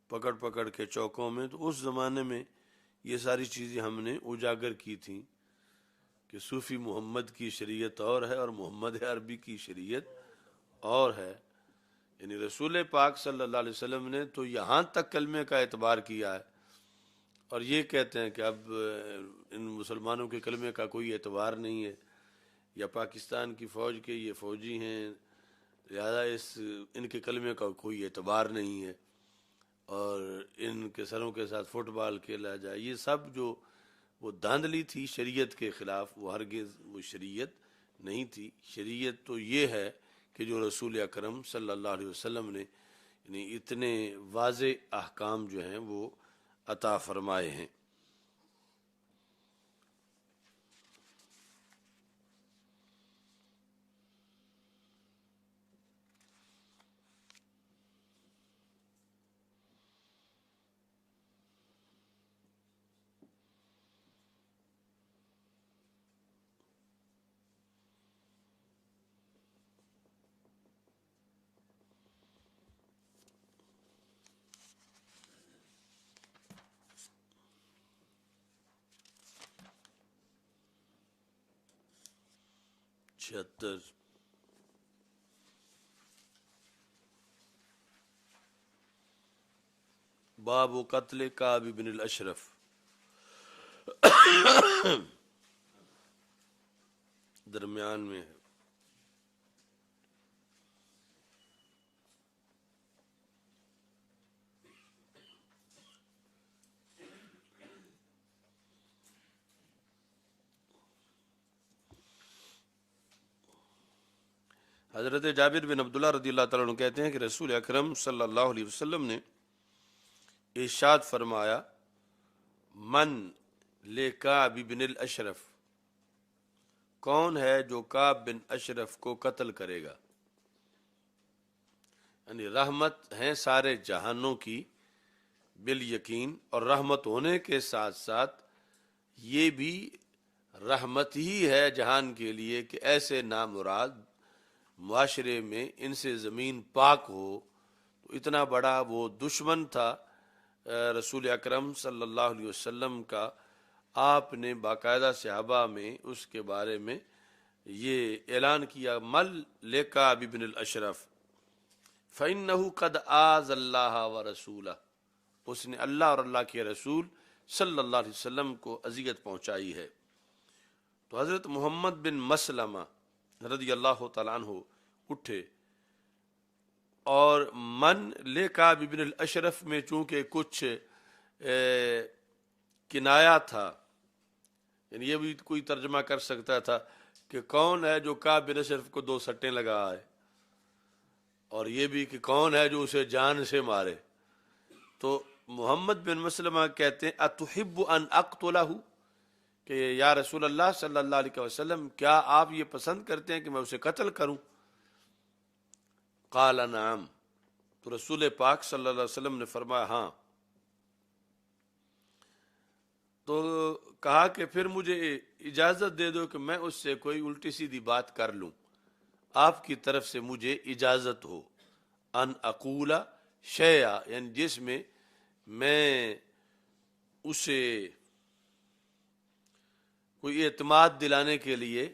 پکڑ پکڑ کے چوکوں میں، تو اس زمانے میں یہ ساری چیزیں ہم نے اجاگر کی تھیں کہ صوفی محمد کی شریعت اور ہے اور محمد عربی کی شریعت اور ہے۔ یعنی رسول پاک صلی اللہ علیہ وسلم نے تو یہاں تک کلمے کا اعتبار کیا ہے، اور یہ کہتے ہیں کہ اب ان مسلمانوں کے کلمے کا کوئی اعتبار نہیں ہے، یا پاکستان کی فوج کے یہ فوجی ہیں لہذا ان کے کلمے کا کوئی اعتبار نہیں ہے، اور ان کے سروں کے ساتھ فٹ بال کھیلا جائے۔ یہ سب جو وہ دھاندلی تھی شریعت کے خلاف، وہ ہرگز وہ شریعت نہیں تھی۔ شریعت تو یہ ہے کہ جو رسول اکرم صلی اللہ علیہ وسلم نے یعنی اتنے واضح احکام جو ہیں وہ عطا فرمائے ہیں۔ چھہتر، باب قتل کعب بن الاشرف، درمیان میں ہے۔ حضرت جابر بن عبداللہ رضی اللہ تعالیٰ عنہ کہتے ہیں کہ رسول اکرم صلی اللہ علیہ وسلم نے ارشاد فرمایا، من لکعب بن الاشرف، کون ہے جو کعب بن اشرف کو قتل کرے گا؟ یعنی رحمت ہیں سارے جہانوں کی بالیقین، اور رحمت ہونے کے ساتھ ساتھ یہ بھی رحمت ہی ہے جہان کے لیے کہ ایسے نامراد معاشرے میں ان سے زمین پاک ہو۔ تو اتنا بڑا وہ دشمن تھا رسول اکرم صلی اللہ علیہ وسلم کا، آپ نے باقاعدہ صحابہ میں اس کے بارے میں یہ اعلان کیا، مل لکعب بن الاشرف فإنہ قد آذ اللہ ورسولہ، اس نے اللہ اور اللہ کے رسول صلی اللہ علیہ وسلم کو اذیت پہنچائی ہے۔ تو حضرت محمد بن مسلمہ رضی اللہ تعالیٰ عنہ اٹھے، اور من لکعب بن الاشرف میں چونکہ کچھ کنایا تھا، یعنی یہ بھی کوئی ترجمہ کر سکتا تھا کہ کون ہے جو کعب بن اشرف کو 2 سٹیں لگا ہے، اور یہ بھی کہ کون ہے جو اسے جان سے مارے۔ تو محمد بن مسلمہ کہتے ہیں اتحب ان اقتلہ، کہ یا رسول اللہ صلی اللہ علیہ وسلم کیا آپ یہ پسند کرتے ہیں کہ میں اسے قتل کروں؟ قال نعم، تو رسول پاک صلی اللہ علیہ وسلم نے فرمایا ہاں۔ تو کہا کہ پھر مجھے اجازت دے دو کہ میں اس سے کوئی الٹی سیدھی بات کر لوں، آپ کی طرف سے مجھے اجازت ہو، ان اقول شیئا، یعنی جس میں میں اسے کوئی اعتماد دلانے کے لیے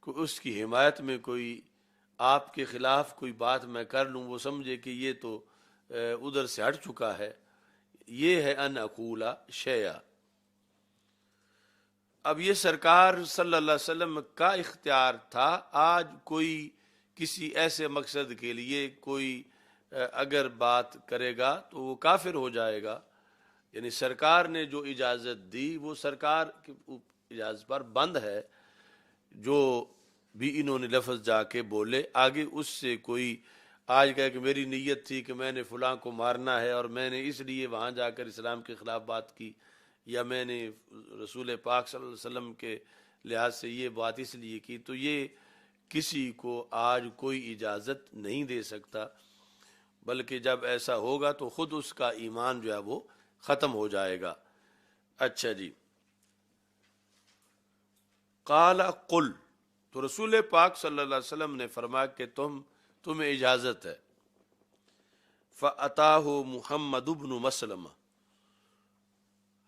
کوئی اس کی حمایت میں کوئی آپ کے خلاف کوئی بات میں کر لوں، وہ سمجھے کہ یہ تو ادھر سے ہٹ چکا ہے، یہ ہے ان اقول شیئا۔ اب یہ سرکار صلی اللہ علیہ وسلم کا اختیار تھا، آج کوئی کسی ایسے مقصد کے لیے کوئی اگر بات کرے گا تو وہ کافر ہو جائے گا، یعنی سرکار نے جو اجازت دی وہ سرکار کی اجازت پر بند ہے. جو بھی انہوں نے لفظ جا کے بولے آگے اس سے کوئی آج کہے کہ میری نیت تھی کہ میں نے فلاں کو مارنا ہے اور میں نے اس لیے وہاں جا کر اسلام کے خلاف بات کی، یا میں نے رسول پاک صلی اللہ علیہ وسلم کے لحاظ سے یہ بات اس لیے کی، تو یہ کسی کو آج کوئی اجازت نہیں دے سکتا، بلکہ جب ایسا ہوگا تو خود اس کا ایمان جو ہے وہ ختم ہو جائے گا. اچھا جی، قال قل، تو رسول پاک صلی اللہ علیہ وسلم نے فرمایا کہ تمہیں اجازت ہے. فَأَتَاهُ محمد بن مسلمہ،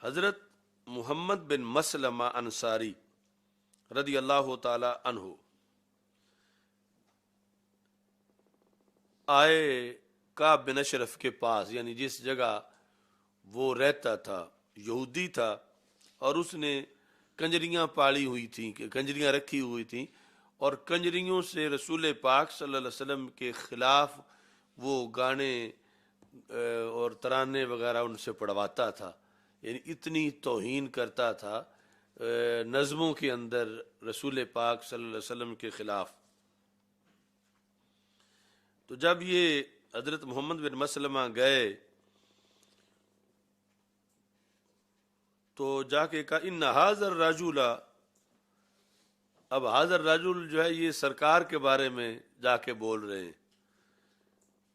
حضرت محمد بن مسلمہ انصاری رضی اللہ تعالی عنہ آئے کعب بن اشرف کے پاس، یعنی جس جگہ وہ رہتا تھا. یہودی تھا اور اس نے کنجریاں پالی ہوئی تھیں، کنجریاں رکھی ہوئی تھیں، اور کنجریوں سے رسول پاک صلی اللہ علیہ وسلم کے خلاف وہ گانے اور ترانے وغیرہ ان سے پڑھواتا تھا. یعنی اتنی توہین کرتا تھا نظموں کے اندر رسول پاک صلی اللہ علیہ وسلم کے خلاف. تو جب یہ حضرت محمد بن مسلمہ گئے تو جا کے کہا ان حاضر الرجل، اب حاضر رجل جو ہے یہ سرکار کے بارے میں جا کے بول رہے ہیں.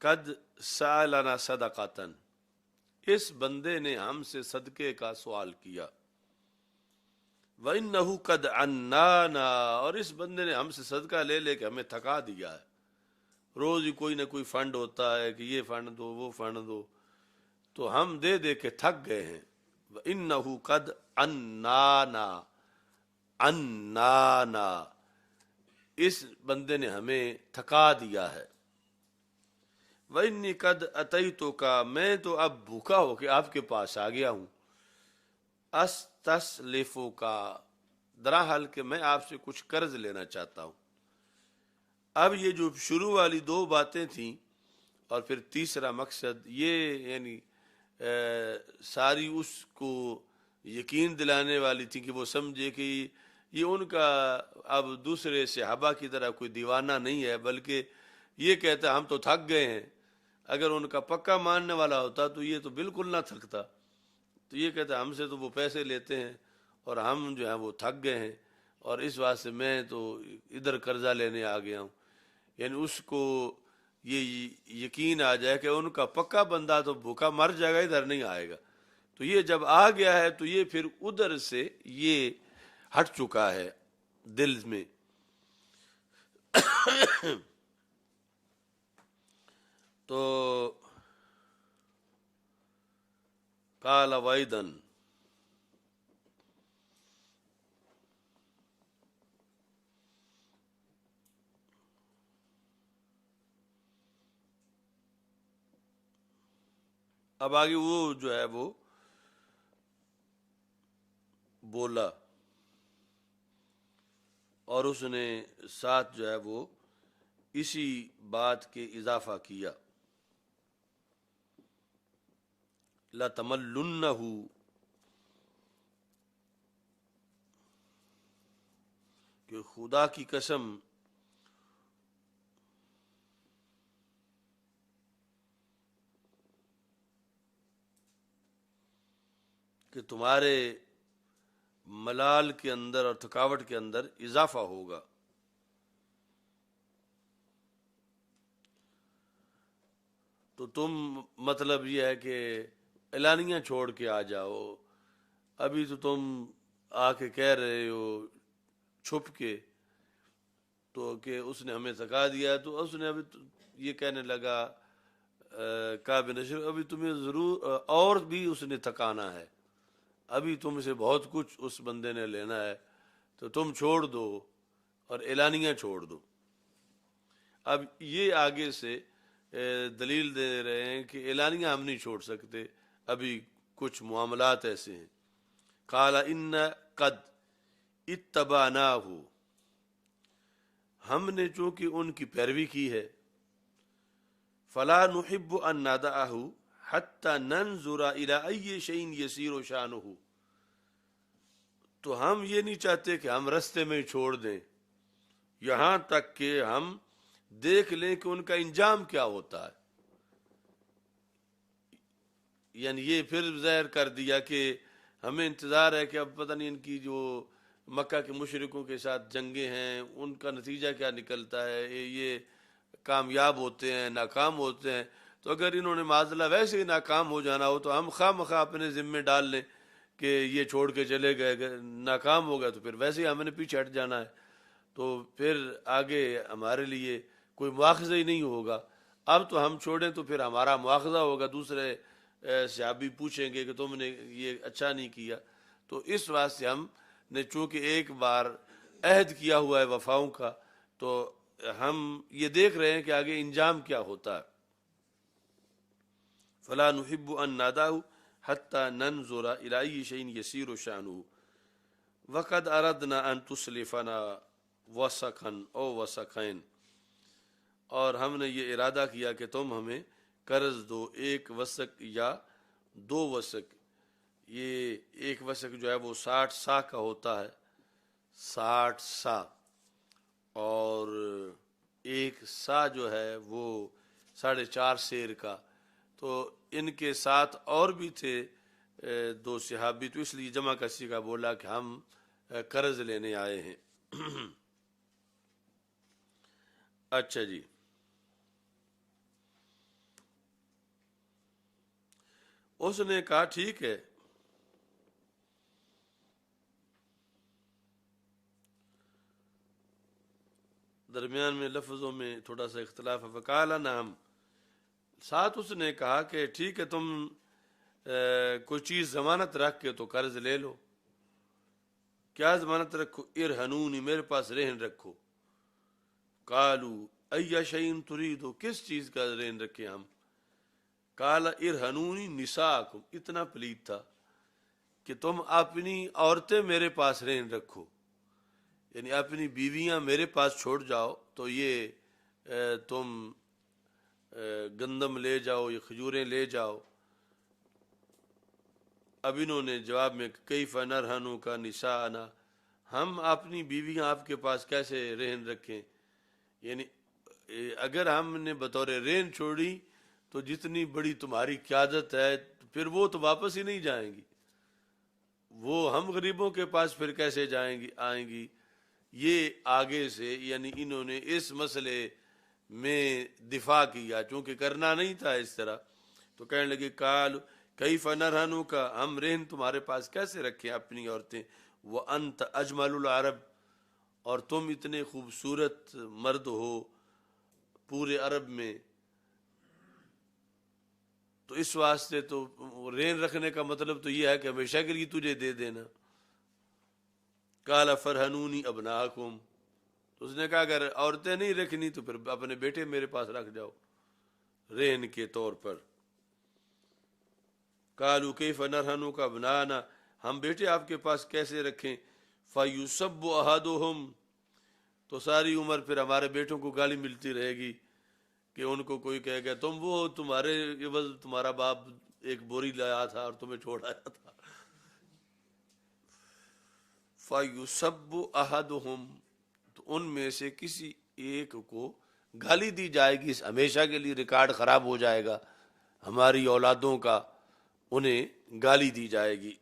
قد سألنا صدقۃ، اس بندے نے ہم سے صدقے کا سوال کیا. وَإِنَّهُ قَدْ عَنَّانَا، اور اس بندے نے ہم سے صدقہ لے لے کے ہمیں تھکا دیا ہے. روز ہی کوئی نہ کوئی فنڈ ہوتا ہے کہ یہ فنڈ دو وہ فنڈ دو، تو ہم دے دے کے تھک گئے ہیں. وَإِنَّهُ قَدْ عَنَّانَا، عَنَّانَا، اس بندے نے ہمیں تھکا دیا ہے. وَإِنِّي قَدْ أَتَيْتُكَ، میں تو اب بھوکا ہو کے آپ کے پاس آ گیا ہوں. أَسْتَسْلِفُكَ، درحال کہ میں آپ سے کچھ قرض لینا چاہتا ہوں. اب یہ جو شروع والی دو باتیں تھیں اور پھر تیسرا مقصد یہ، یعنی ساری اس کو یقین دلانے والی تھی کہ وہ سمجھے کہ یہ ان کا اب دوسرے صحابہ کی طرح کوئی دیوانہ نہیں ہے، بلکہ یہ کہتا ہم تو تھک گئے ہیں. اگر ان کا پکا ماننے والا ہوتا تو یہ تو بالکل نہ تھکتا. تو یہ کہتا ہم سے تو وہ پیسے لیتے ہیں اور ہم جو ہیں وہ تھک گئے ہیں، اور اس واسطے میں تو ادھر قرضہ لینے آ گیا ہوں. یعنی اس کو یہ یقین آ جائے کہ ان کا پکا بندہ تو بھوکا مر جائے گا، ادھر نہیں آئے گا. تو یہ جب آ گیا ہے تو یہ پھر ادھر سے یہ ہٹ چکا ہے دل میں. تو قال وائدن، اب آگے وہ جو ہے وہ بولا اور اس نے ساتھ جو ہے وہ اسی بات کے اضافہ کیا. لَتَمَلُّنَّهُ، کہ خدا کی قسم کہ تمہارے ملال کے اندر اور تھکاوٹ کے اندر اضافہ ہوگا. تو تم مطلب یہ ہے کہ اعلانیہ چھوڑ کے آ جاؤ. ابھی تو تم آ کے کہہ رہے ہو چھپ کے تو کہ اس نے ہمیں تھکا دیا، تو اس نے ابھی یہ کہنے لگا کعب بن اشرف ابھی تمہیں ضرور اور بھی اس نے تھکانا ہے، ابھی تم سے بہت کچھ اس بندے نے لینا ہے، تو تم چھوڑ دو اور اعلانیہ چھوڑ دو. اب یہ آگے سے دلیل دے رہے ہیں کہ اعلانیہ ہم نہیں چھوڑ سکتے، ابھی کچھ معاملات ایسے ہیں. قال ان قد اتبعناہ، ہم نے چونکہ ان کی پیروی کی ہے، فلا نحب ان ندعہ حتی ننظر الی ای شیء یسیر شانہ، تو ہم یہ نہیں چاہتے کہ ہم رستے میں چھوڑ دیں یہاں تک کہ ہم دیکھ لیں کہ ان کا انجام کیا ہوتا ہے. یعنی یہ پھر ظاہر کر دیا کہ ہمیں انتظار ہے کہ اب پتہ نہیں ان کی جو مکہ کے مشرکوں کے ساتھ جنگیں ہیں ان کا نتیجہ کیا نکلتا ہے، یہ کامیاب ہوتے ہیں ناکام ہوتے ہیں. تو اگر انہوں نے معاذ اللہ ویسے ہی ناکام ہو جانا ہو تو ہم خواہ مخواہ اپنے ذمے ڈال لیں کہ یہ چھوڑ کے چلے گئے، ناکام ہو گیا تو پھر ویسے ہی ہم نے پیچھے ہٹ جانا ہے، تو پھر آگے ہمارے لیے کوئی مواخذہ ہی نہیں ہوگا. اب تو ہم چھوڑیں تو پھر ہمارا مواخذہ ہوگا، دوسرے صحابی پوچھیں گے کہ تم نے یہ اچھا نہیں کیا. تو اس واسطے ہم نے چونکہ ایک بار عہد کیا ہوا ہے وفاؤں کا، تو ہم یہ دیکھ رہے ہیں کہ آگے انجام کیا ہوتا ہے. فلا نحب ان ناداه حتى ننظر الى اي شيء يسير شانه وقد اردنا ان تسلفنا وسقا او وسقين، اور ہم نے یہ ارادہ کیا کہ تم ہمیں قرض دو ایک وسق یا دو وسق. یہ ایک وسق جو ہے وہ 60 سا کا ہوتا ہے، 60 سا، اور ایک سا جو ہے وہ 4.5 سیر کا. تو ان کے ساتھ اور بھی تھے 2 صحابی، تو اس لیے جمع کا صیغہ بولا کہ ہم قرض لینے آئے ہیں. اچھا جی، اس نے کہا ٹھیک ہے. درمیان میں لفظوں میں تھوڑا سا اختلاف ہے. فقال نعم، ساتھ اس نے کہا کہ ٹھیک ہے تم کوئی چیز ضمانت رکھ کے تو قرض لے لو. کیا ضمانت رکھو؟ ارہنونی، میرے پاس رہن رکھو. قالوا ای شیء ترید، کس چیز کا رہن رکھے ہم؟ قال ارہنونی نساءکم، اتنا پلید تھا کہ تم اپنی عورتیں میرے پاس رہن رکھو، یعنی اپنی بیویاں میرے پاس چھوڑ جاؤ. تو یہ تم گندم لے جاؤ یا کھجوریں لے جاؤ. اب انہوں نے جواب میں کیف نرہنو کا نساءنا، ہم اپنی بیویاں آپ کے پاس کیسے رہن رکھیں؟ یعنی اگر ہم نے بطور رہن چھوڑی تو جتنی بڑی تمہاری قیادت ہے پھر وہ تو واپس ہی نہیں جائیں گی، وہ ہم غریبوں کے پاس پھر کیسے جائیں گی آئیں گی. یہ آگے سے یعنی انہوں نے اس مسئلے میں دفاع کیا، چونکہ کرنا نہیں تھا اس طرح. تو کہنے لگے کال کیف نرہنو کا، ہم رہن تمہارے پاس کیسے رکھیں اپنی عورتیں، وانت اجمل العرب، اور تم اتنے خوبصورت مرد ہو پورے عرب میں. تو اس واسطے تو رین رکھنے کا مطلب تو یہ ہے کہ ہمیشہ کے لیے تجھے دے دینا. قال فرہنونی ابناکم، تو اس نے کہا اگر عورتیں نہیں رکھنی تو پھر اپنے بیٹے میرے پاس رکھ جاؤ رین کے طور پر. قالوا کیف نرہنو کا ابنانا، ہم بیٹے آپ کے پاس کیسے رکھیں؟ فیسب احدہم، تو ساری عمر پھر ہمارے بیٹوں کو گالی ملتی رہے گی کہ ان کو کوئی کہے گا تم وہ تمہارے عوض تمہارا باپ ایک بوری لایا تھا اور تمہیں چھوڑ آیا تھا. فَيُسَبُّ أَحَدُهُمْ، تو ان میں سے کسی ایک کو گالی دی جائے گی، ہمیشہ کے لیے ریکارڈ خراب ہو جائے گا ہماری اولادوں کا، انہیں گالی دی جائے گی.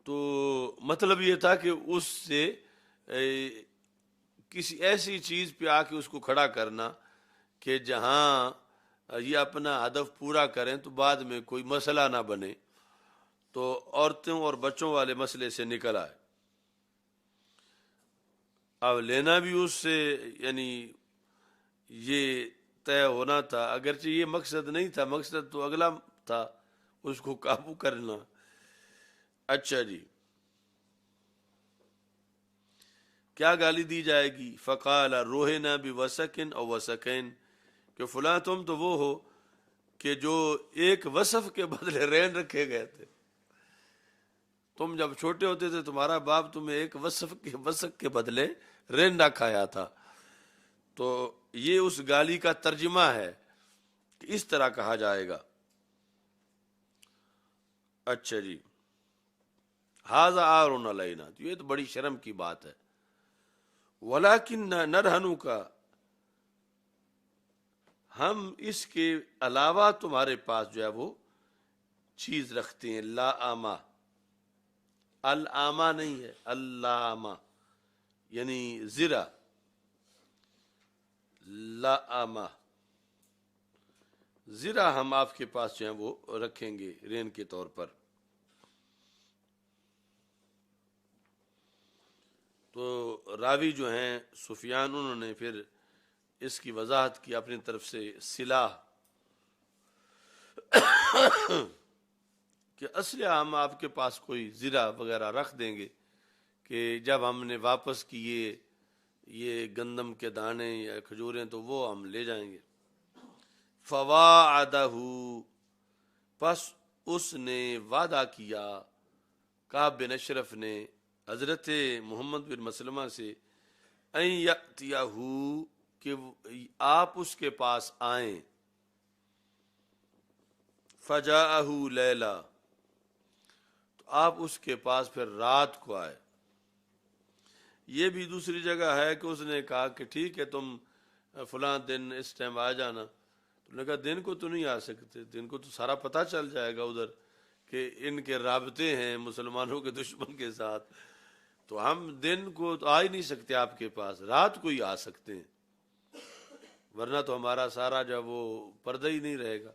تو مطلب یہ تھا کہ اس سے کسی ایسی چیز پہ آ کے اس کو کھڑا کرنا کہ جہاں یہ اپنا ہدف پورا کریں تو بعد میں کوئی مسئلہ نہ بنے. تو عورتوں اور بچوں والے مسئلے سے نکل آئے. اب لینا بھی اس سے یعنی یہ طے ہونا تھا، اگرچہ یہ مقصد نہیں تھا، مقصد تو اگلا تھا اس کو قابو کرنا. اچھا جی، کیا گالی دی جائے گی؟ فقال روحنا بوسکن او وسکین، کہ فلاں تم تو وہ ہو کہ جو ایک وصف کے بدلے رین رکھے گئے تھے. تم جب چھوٹے ہوتے تھے تمہارا باپ تمہیں ایک وصف کے بدلے رین رکھایا تھا. تو یہ اس گالی کا ترجمہ ہے کہ اس طرح کہا جائے گا۔ اچھا جی، ھذا عار علینا، تو یہ تو بڑی شرم کی بات ہے۔ ولیکن نرہنو کا، ہم اس کے علاوہ تمہارے پاس جو ہے وہ چیز رکھتے ہیں، لا آما، الآما نہیں ہے، اللاما یعنی زرہ، لا آما زرہ ہم آپ کے پاس جو ہیں وہ رکھیں گے رین کے طور پر۔ تو راوی جو ہیں سفیان، انہوں نے پھر اس کی وضاحت کی اپنی طرف سے، سلاح کہ اصل ہم آپ کے پاس کوئی زرہ وغیرہ رکھ دیں گے کہ جب ہم نے واپس کیے یہ گندم کے دانے یا کھجوریں تو وہ ہم لے جائیں گے۔ فواعدہ، پس اس نے وعدہ کیا، کعب بن اشرف نے حضرت محمد بن مسلمہ سے، ان یأتیہ، کہ آپ اس کے پاس آئیں، فجاءہ لیلا، تو آپ اس کے پاس پھر رات کو آئے۔ یہ بھی دوسری جگہ ہے کہ اس نے کہا کہ ٹھیک ہے تم فلاں دن اس ٹائم آ جانا، تو نے کہا دن کو تو نہیں آ سکتے، دن کو تو سارا پتہ چل جائے گا ادھر کہ ان کے رابطے ہیں مسلمانوں کے دشمن کے ساتھ، تو ہم دن کو تو آ ہی نہیں سکتے آپ کے پاس، رات کو ہی آ سکتے ہیں، ورنہ تو ہمارا سارا جب وہ پردہ ہی نہیں رہے گا۔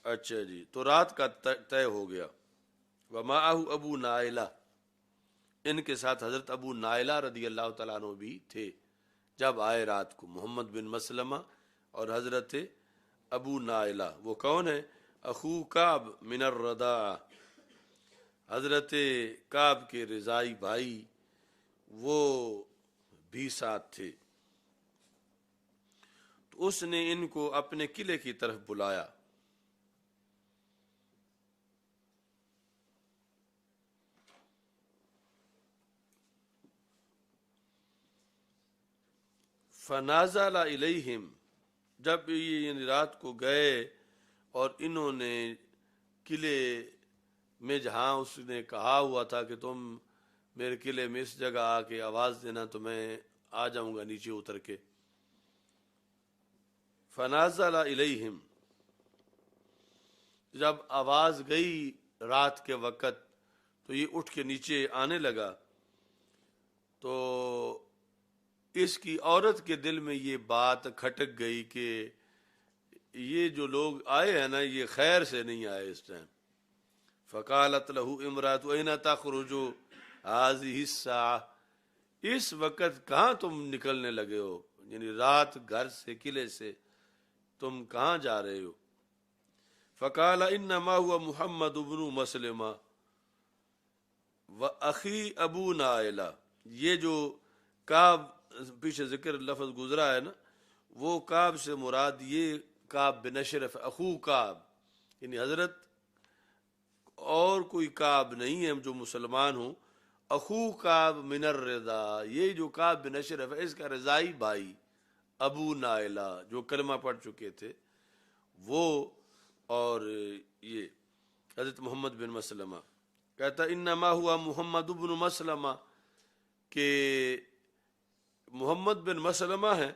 اچھا جی، تو رات کا طے ہو گیا۔ ومعہ ابو نائلہ، ان کے ساتھ حضرت ابو نائلہ رضی اللہ تعالیٰ عنہ بھی تھے جب آئے رات کو، محمد بن مسلمہ اور حضرت ابو نائلہ۔ وہ کون ہے؟ اخو کعب من الرضاعہ، حضرت کعب کے رضائی بھائی، وہ بھی ساتھ تھے۔ تو اس نے ان کو اپنے قلعے کی طرف بلایا۔ فنازل الیہم، جب یہ یعنی رات کو گئے اور انہوں نے قلعے میں جہاں اس نے کہا ہوا تھا کہ تم میرے قلعے میں اس جگہ آ کے آواز دینا تو میں آ جاؤں گا نیچے اتر کے۔ فنازل الیہم، جب آواز گئی رات کے وقت تو یہ اٹھ کے نیچے آنے لگا، تو اس کی عورت کے دل میں یہ بات کھٹک گئی کہ یہ جو لوگ آئے ہیں نا یہ خیر سے نہیں آئے اس ٹائم۔ فقالت لہ امرأۃ این تخرج هذه الساعة، اس وقت کہاں تم نکلنے لگے ہو، یعنی رات گھر سے قلعے سے تم کہاں جا رہے ہو؟ فقال انما هو محمد بن مسلمہ واخی ابو نائلہ، یہ جو کعب پیچھے ذکر لفظ گزرا ہے نا، وہ کعب سے مراد یہ کعب بن اشرف اخو کعب، یعنی حضرت اور کوئی کعب نہیں ہے جو مسلمان ہوں، اخو کعب من الرضا، یہ جو کعب بن اشرف ہے اس کا رضائی بھائی ابو نائلہ جو کلمہ پڑھ چکے تھے وہ، اور یہ حضرت محمد بن مسلمہ کہتا انما ہوا محمد بن مسلمہ، کہ محمد بن مسلمہ ہے،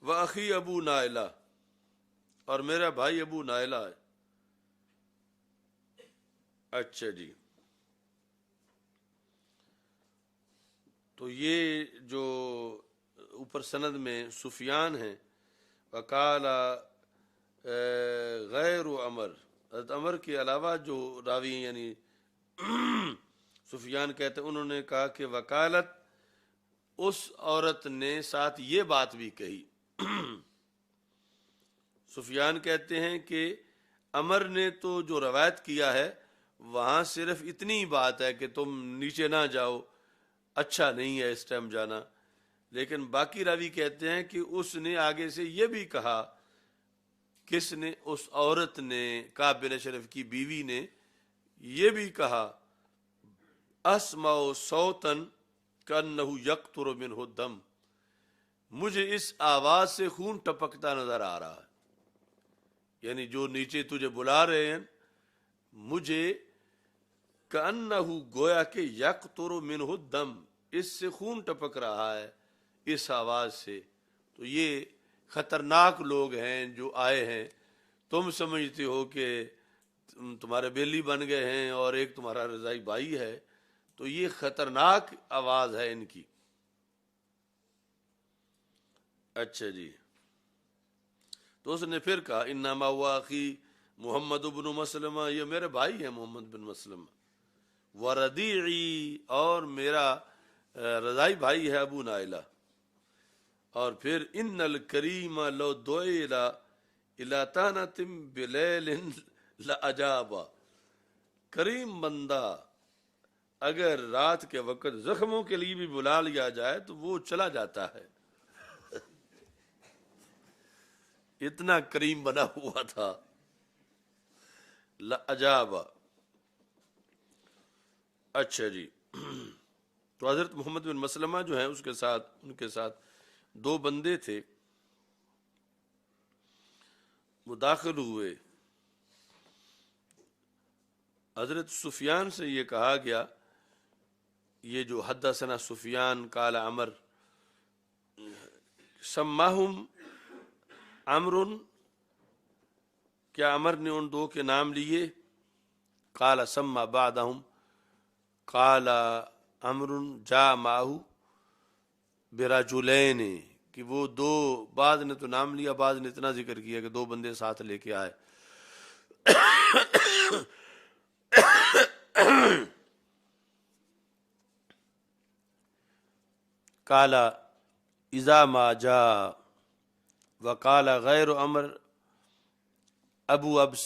واخی ابو نائلہ، اور میرا بھائی ابو نائلہ ہے۔ اچھا جی، تو یہ جو اوپر سند میں سفیان ہیں، وقال غیر عمر، حضرت عمر کے علاوہ جو راوی یعنی سفیان کہتے ہیں، انہوں نے کہا کہ وکالت، اس عورت نے ساتھ یہ بات بھی کہی۔ سفیان کہتے ہیں کہ عمر نے تو جو روایت کیا ہے وہاں صرف اتنی بات ہے کہ تم نیچے نہ جاؤ، اچھا نہیں ہے اس ٹائم جانا، لیکن باقی راوی کہتے ہیں کہ اس نے آگے سے یہ بھی کہا، کس نے؟ اس عورت نے، کعب بن اشرف کی بیوی نے یہ بھی کہا، اسمع صوتا کانہ یقطر منہ الدم، مجھے اس آواز سے خون ٹپکتا نظر آ رہا ہے، یعنی جو نیچے تجھے بلا رہے ہیں مجھے کأنہ گویا کہ یقطر منہ الدم اس سے خون ٹپک رہا ہے اس آواز سے. تو یہ خطرناک لوگ ہیں جو آئے ہیں. تم سمجھتے ہو کہ تمہارے بیلی بن گئے ہیں اور ایک تمہارا رضائی بھائی ہے, تو یہ خطرناک آواز ہے ان کی. اچھا جی, تو اس نے پھر کہا انما هو اخی محمد بن مسلمہ, یہ میرے بھائی ہیں محمد بن مسلمہ, وردیعی اور میرا رضائی بھائی ہے ابو نائلہ. اور پھر ان الکریم لو دعی الی طعنۃ بلیل لاجاب, کریم بندہ اگر رات کے وقت زخموں کے لیے بھی بلا لیا جائے تو وہ چلا جاتا ہے. اتنا کریم بنا ہوا تھا. لاجاب. اچھا جی, تو حضرت محمد بن مسلمہ جو ہیں ان کے ساتھ دو بندے تھے, وہ داخل ہوئے. حضرت سفیان سے یہ کہا گیا, یہ جو حدثنا سفیان قال عمر, سماہم عمر, کیا عمر نے ان دو کے نام لیے؟ قال سما بعدہم, قال عمر جاء معہ برجلین, کہ وہ دو, بعض نے تو نام لیا, بعض نے اتنا ذکر کیا کہ دو بندے ساتھ لے کے آئے. قال اذا ما جاء وقال غیر عمر ابو ابس.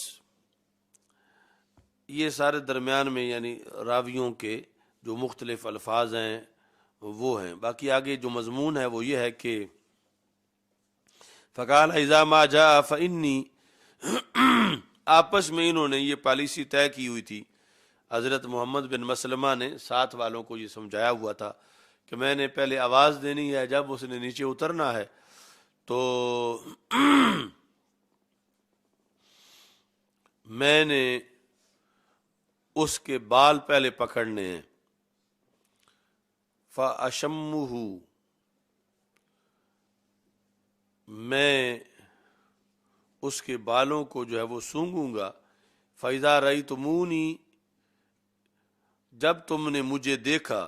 یہ سارے درمیان میں یعنی راویوں کے جو مختلف الفاظ ہیں وہ ہیں. باقی آگے جو مضمون ہے وہ یہ ہے کہ فقال اذا ما جاء فانی, آپس میں انہوں نے یہ پالیسی طے کی ہوئی تھی. حضرت محمد بن مسلمہ نے ساتھ والوں کو یہ سمجھایا ہوا تھا کہ میں نے پہلے آواز دینی ہے, جب اس نے نیچے اترنا ہے تو میں نے اس کے بال پہلے پکڑنے ہیں. فَأَشَمُّهُ, میں اس کے بالوں کو جو ہے وہ سونگوں گا. فَإِذَا رَأَيْتُمُونِي, جب تم نے مجھے دیکھا,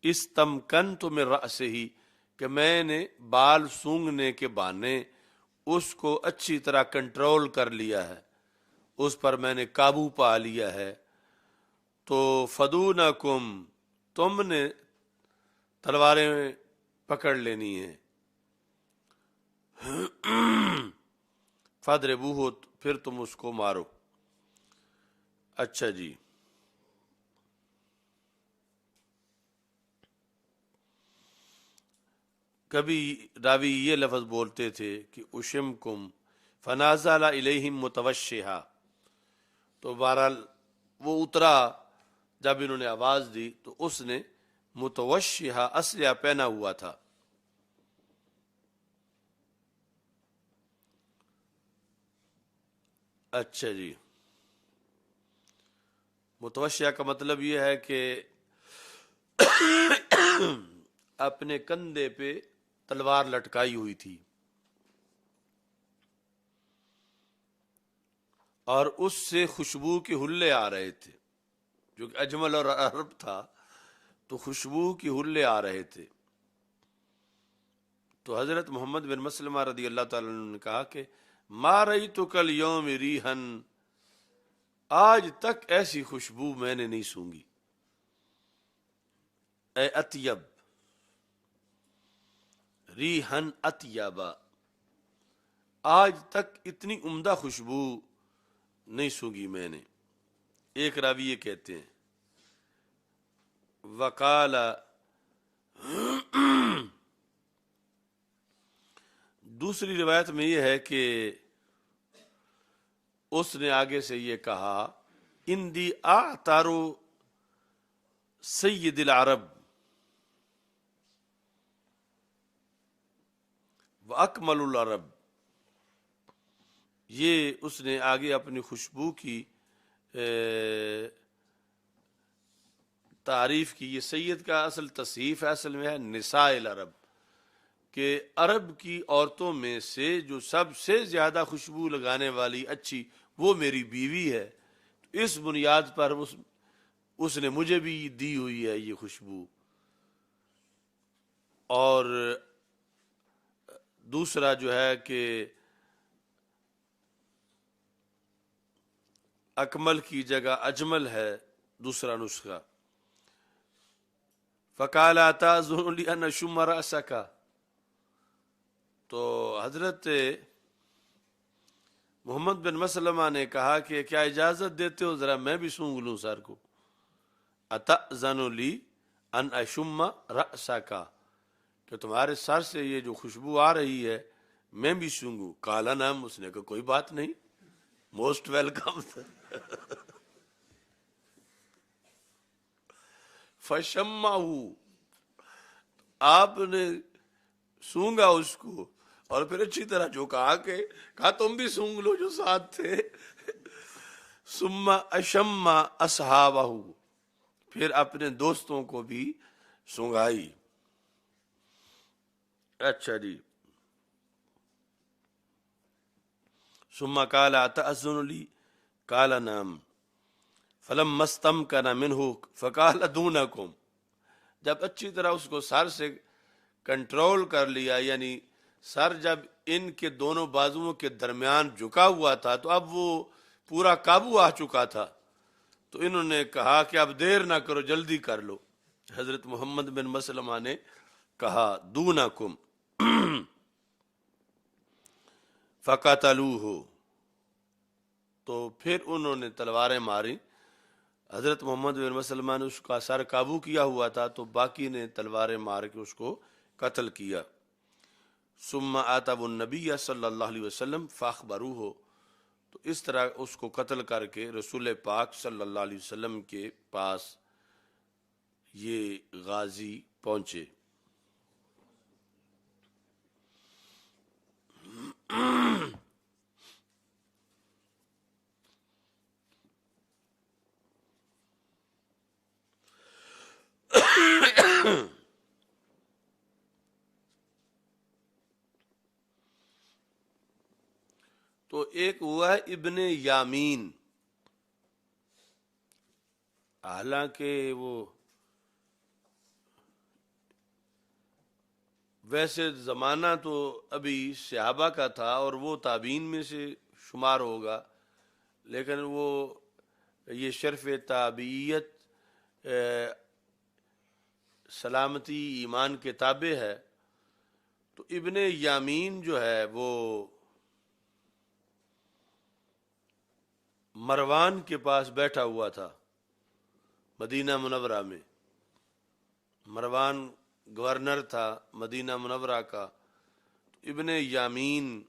اسْتَمْكَنْتُ مِنْ رَأْسِهِ, کہ میں نے بال سونگنے کے بہانے اس کو اچھی طرح کنٹرول کر لیا ہے, اس پر میں نے قابو پا لیا ہے. تو فَدُونَكُمْ, تم نے تلواریں پکڑ لینی ہیں. فَاضْرِبُوهُ, پھر تم اس کو مارو. اچھا جی, کبھی راوی یہ لفظ بولتے تھے کہ اشمکم فنازل الیہم متوشحا, تو بہرحال وہ اترا جب انہوں نے آواز دی تو اس نے متوشحا اسلحہ پہنا ہوا تھا. اچھا جی, متوشحا کا مطلب یہ ہے کہ اپنے کندھے پہ تلوار لٹکائی ہوئی تھی, اور اس سے خوشبو کے حلے آ رہے تھے, جو کہ اجمل اور عرب تھا تو خوشبو کی حلے آ رہے تھے. تو حضرت محمد بن مسلمہ رضی اللہ تعالیٰ عنہ نے کہا کہ ما رأیتک الیوم ریحا, آج تک ایسی خوشبو میں نے نہیں سونگی. اے اطیب, ریحن اطیبا, آج تک اتنی عمدہ خوشبو نہیں سونگی میں نے. ایک راوی یہ کہتے ہیں. وقال, دوسری روایت میں یہ ہے کہ اس نے آگے سے یہ کہا اندی اعتارو سید العرب واکمل العرب, یہ اس نے آگے اپنی خوشبو کی تعریف کی. یہ سید کا اصل تصحیف اصل میں ہے نساء العرب، کہ عرب کی عورتوں میں سے جو سب سے زیادہ خوشبو لگانے والی اچھی وہ میری بیوی ہے. اس بنیاد پر اس نے مجھے بھی دی ہوئی ہے یہ خوشبو. اور دوسرا جو ہے کہ اکمل کی جگہ اجمل ہے دوسرا نسخہ. فقال اتاذن لی ان اشم راسک، تو حضرت محمد بن مسلمہ نے کہا کہ کیا اجازت دیتے ہو ذرا میں بھی سونگھ لوں سر کو. اتاذن لی ان اشم راسک، کہ تمہارے سر سے یہ جو خوشبو آ رہی ہے میں بھی سونگوں. قال نعم، اس نے کہا کوئی بات نہیں، موسٹ ویلکم. فشمہ، آپ نے سونگا اس کو اور پھر اچھی طرح جھکا کے کہا تم بھی سونگ لو جو ساتھ تھے. ثم اشم اصحابہ، پھر اپنے دوستوں کو بھی سونگائی. اچھا جی. ثم قال اتأذن لی قال نعم فلما استمکن منہ فقال دونکم، جب اچھی طرح اس کو سر سے کنٹرول کر لیا، یعنی سر جب ان کے دونوں بازوؤں کے درمیان جھکا ہوا تھا تو اب وہ پورا قابو آ چکا تھا، تو انہوں نے کہا کہ اب دیر نہ کرو جلدی کر لو. حضرت محمد بن مسلمہ نے کہا دونکم فقتلوہ، تو پھر انہوں نے تلواریں ماری. حضرت محمد بن مسلمہ نے اس کا سر قابو کیا ہوا تھا تو باقی نے تلواریں مار کے اس کو قتل کیا. ثم آتوا النبی صلی اللہ علیہ وسلم فاخبروہ، تو اس طرح اس کو قتل کر کے رسول پاک صلی اللہ علیہ وسلم کے پاس یہ غازی پہنچے. تو ایک ہوا ہے ابن یامین، حالانکہ وہ ویسے زمانہ تو ابھی صحابہ کا تھا اور وہ تابعین میں سے شمار ہوگا، لیکن وہ یہ شرف تابعیت سلامتی ایمان کے تابع ہے. تو ابن یامین جو ہے وہ مروان کے پاس بیٹھا ہوا تھا مدینہ منورہ میں. مروان گورنر تھا مدینہ منورہ کا، تو ابن یامین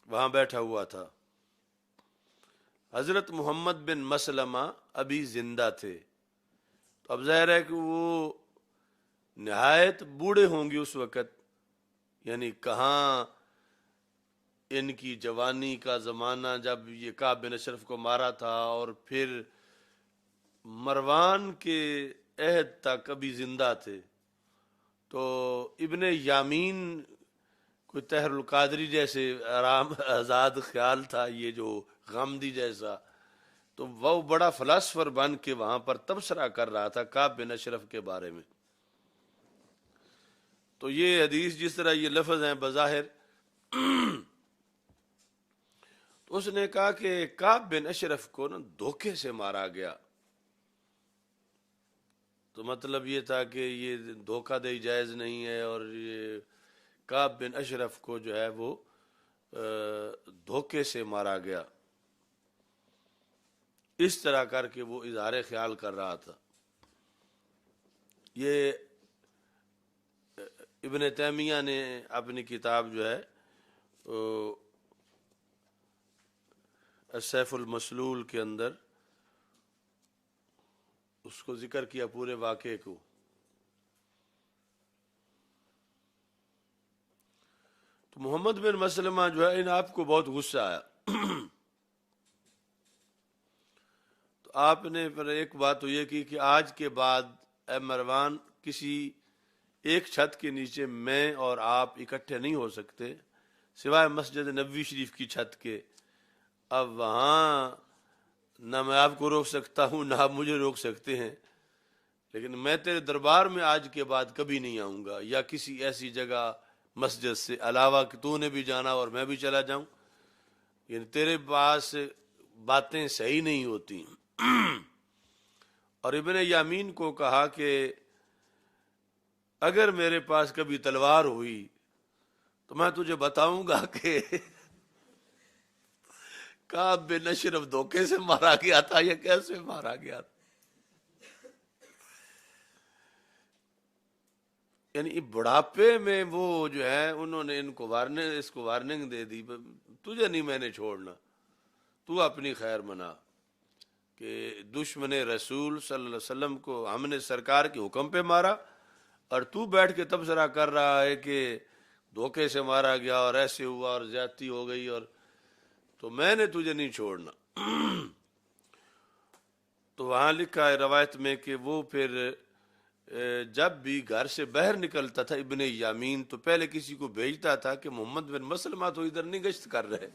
وہاں بیٹھا ہوا تھا. حضرت محمد بن مسلمہ ابھی زندہ تھے، تو اب ظاہر ہے کہ وہ نہایت بوڑھے ہوں گے اس وقت، یعنی کہاں ان کی جوانی کا زمانہ جب یہ کعب بن اشرف کو مارا تھا اور پھر مروان کے عہد تک ابھی زندہ تھے. تو ابن یامین کوئی طاہر القادری جیسے آرام آزاد خیال تھا یہ جو غامدی جیسا، تو وہ بڑا فلاسفر بن کے وہاں پر تبصرہ کر رہا تھا کعب بن اشرف کے بارے میں. تو یہ حدیث جس طرح یہ لفظ ہیں بظاہر، تو اس نے کہا کہ کعب بن اشرف کو نا دھوکے سے مارا گیا. تو مطلب یہ تھا کہ یہ دھوکہ دہی جائز نہیں ہے، اور یہ کعب بن اشرف کو جو ہے وہ دھوکے سے مارا گیا. اس طرح کر کے وہ اظہار خیال کر رہا تھا. یہ ابن تیمیہ نے اپنی کتاب جو ہے السیف المسلول کے اندر اس کو ذکر کیا پورے واقعے کو. تو محمد بن مسلمہ جو ہے ان آپ کو بہت غصہ آیا تو آپ نے پھر ایک بات تو یہ کی کہ آج کے بعد اے مروان کسی ایک چھت کے نیچے میں اور آپ اکٹھے نہیں ہو سکتے سوائے مسجد نبوی شریف کی چھت کے. اب وہاں نہ میں آپ کو روک سکتا ہوں نہ آپ مجھے روک سکتے ہیں، لیکن میں تیرے دربار میں آج کے بعد کبھی نہیں آؤں گا، یا کسی ایسی جگہ مسجد سے علاوہ کہ تو نے بھی جانا اور میں بھی چلا جاؤں. یعنی تیرے پاس باتیں صحیح نہیں ہوتی. اور ابن یامین کو کہا کہ اگر میرے پاس کبھی تلوار ہوئی تو میں تجھے بتاؤں گا کہ کعب بن اشرف دھوکے سے مارا گیا تھا یا کیسے مارا گیا تھا. یعنی بڑھاپے میں وہ جو ہے انہوں نے اس کو وارننگ دے دی، تجھے نہیں میں نے چھوڑنا، تو اپنی خیر منا. کہ دشمن رسول صلی اللہ علیہ وسلم کو ہم نے سرکار کے حکم پہ مارا، اور تو بیٹھ کے تبصرہ کر رہا ہے کہ دھوکے سے مارا گیا اور ایسے ہوا اور زیادتی ہو گئی، اور تو میں نے تجھے نہیں چھوڑنا. تو وہاں لکھا ہے روایت میں کہ وہ پھر جب بھی گھر سے باہر نکلتا تھا ابن یامین تو پہلے کسی کو بھیجتا تھا کہ محمد بن مسلمہ تو ادھر نہیں گشت کر رہے.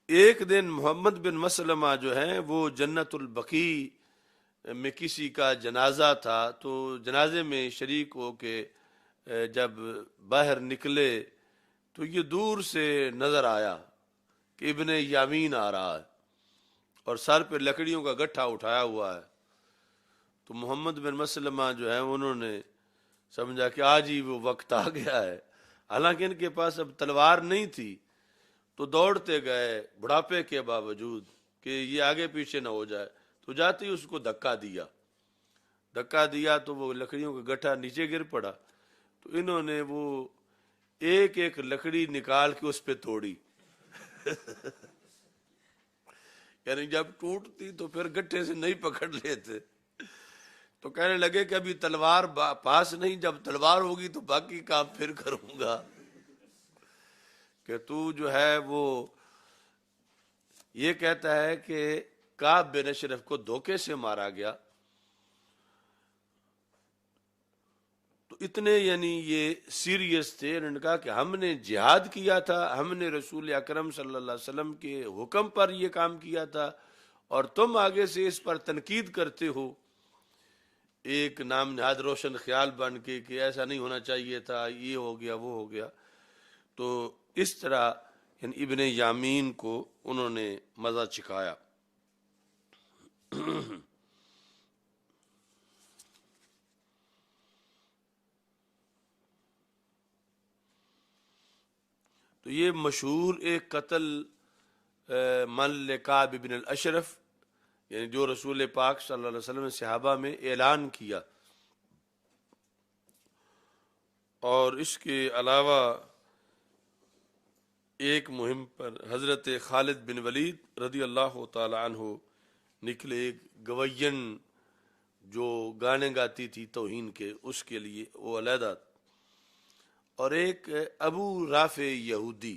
ایک دن محمد بن مسلمہ جو ہیں وہ جنت البقیع میں کسی کا جنازہ تھا، تو جنازے میں شریک ہو کے جب باہر نکلے تو یہ دور سے نظر آیا کہ ابن یامین آ رہا ہے اور سر پہ لکڑیوں کا گٹھا اٹھایا ہوا ہے. تو محمد بن مسلمہ جو ہے انہوں نے سمجھا کہ آج ہی وہ وقت آ گیا ہے. حالانکہ ان کے پاس اب تلوار نہیں تھی، تو دوڑتے گئے بڑھاپے کے باوجود کہ یہ آگے پیچھے نہ ہو جائے، تو جاتے ہی اس کو دھکا دیا تو وہ لکڑیوں کا گٹھا نیچے گر پڑا. تو انہوں نے وہ ایک ایک لکڑی نکال کے اس پہ توڑی. یعنی جب ٹوٹتی تو پھر گٹھے سے نہیں پکڑ لیتے. تو کہنے لگے کہ ابھی تلوار پاس نہیں، جب تلوار ہوگی تو باقی کام پھر کروں گا. کہ تو جو ہے وہ یہ کہتا ہے کہ کعب بن اشرف کو دھوکے سے مارا گیا. تو اتنے یعنی یہ سیریس تھے. انہوں نے کہا کہ ہم نے جہاد کیا تھا، ہم نے رسول اکرم صلی اللہ علیہ وسلم کے حکم پر یہ کام کیا تھا، اور تم آگے سے اس پر تنقید کرتے ہو ایک نام نہاد روشن خیال بن کے کہ ایسا نہیں ہونا چاہیے تھا، یہ ہو گیا وہ ہو گیا. تو اس طرح یعنی ابن یامین کو انہوں نے مزہ چکھایا. تو یہ مشہور ایک قتل من لکعب بن الاشرف، یعنی جو رسول پاک صلی اللہ علیہ وسلم نے صحابہ میں اعلان کیا. اور اس کے علاوہ ایک مہم پر حضرت خالد بن ولید رضی اللہ تعالی عنہ نکلے، ایک گوین جو گانے گاتی تھی توہین کے، اس کے لیے وہ علیحدہ. اور ایک ابو رافع یہودی،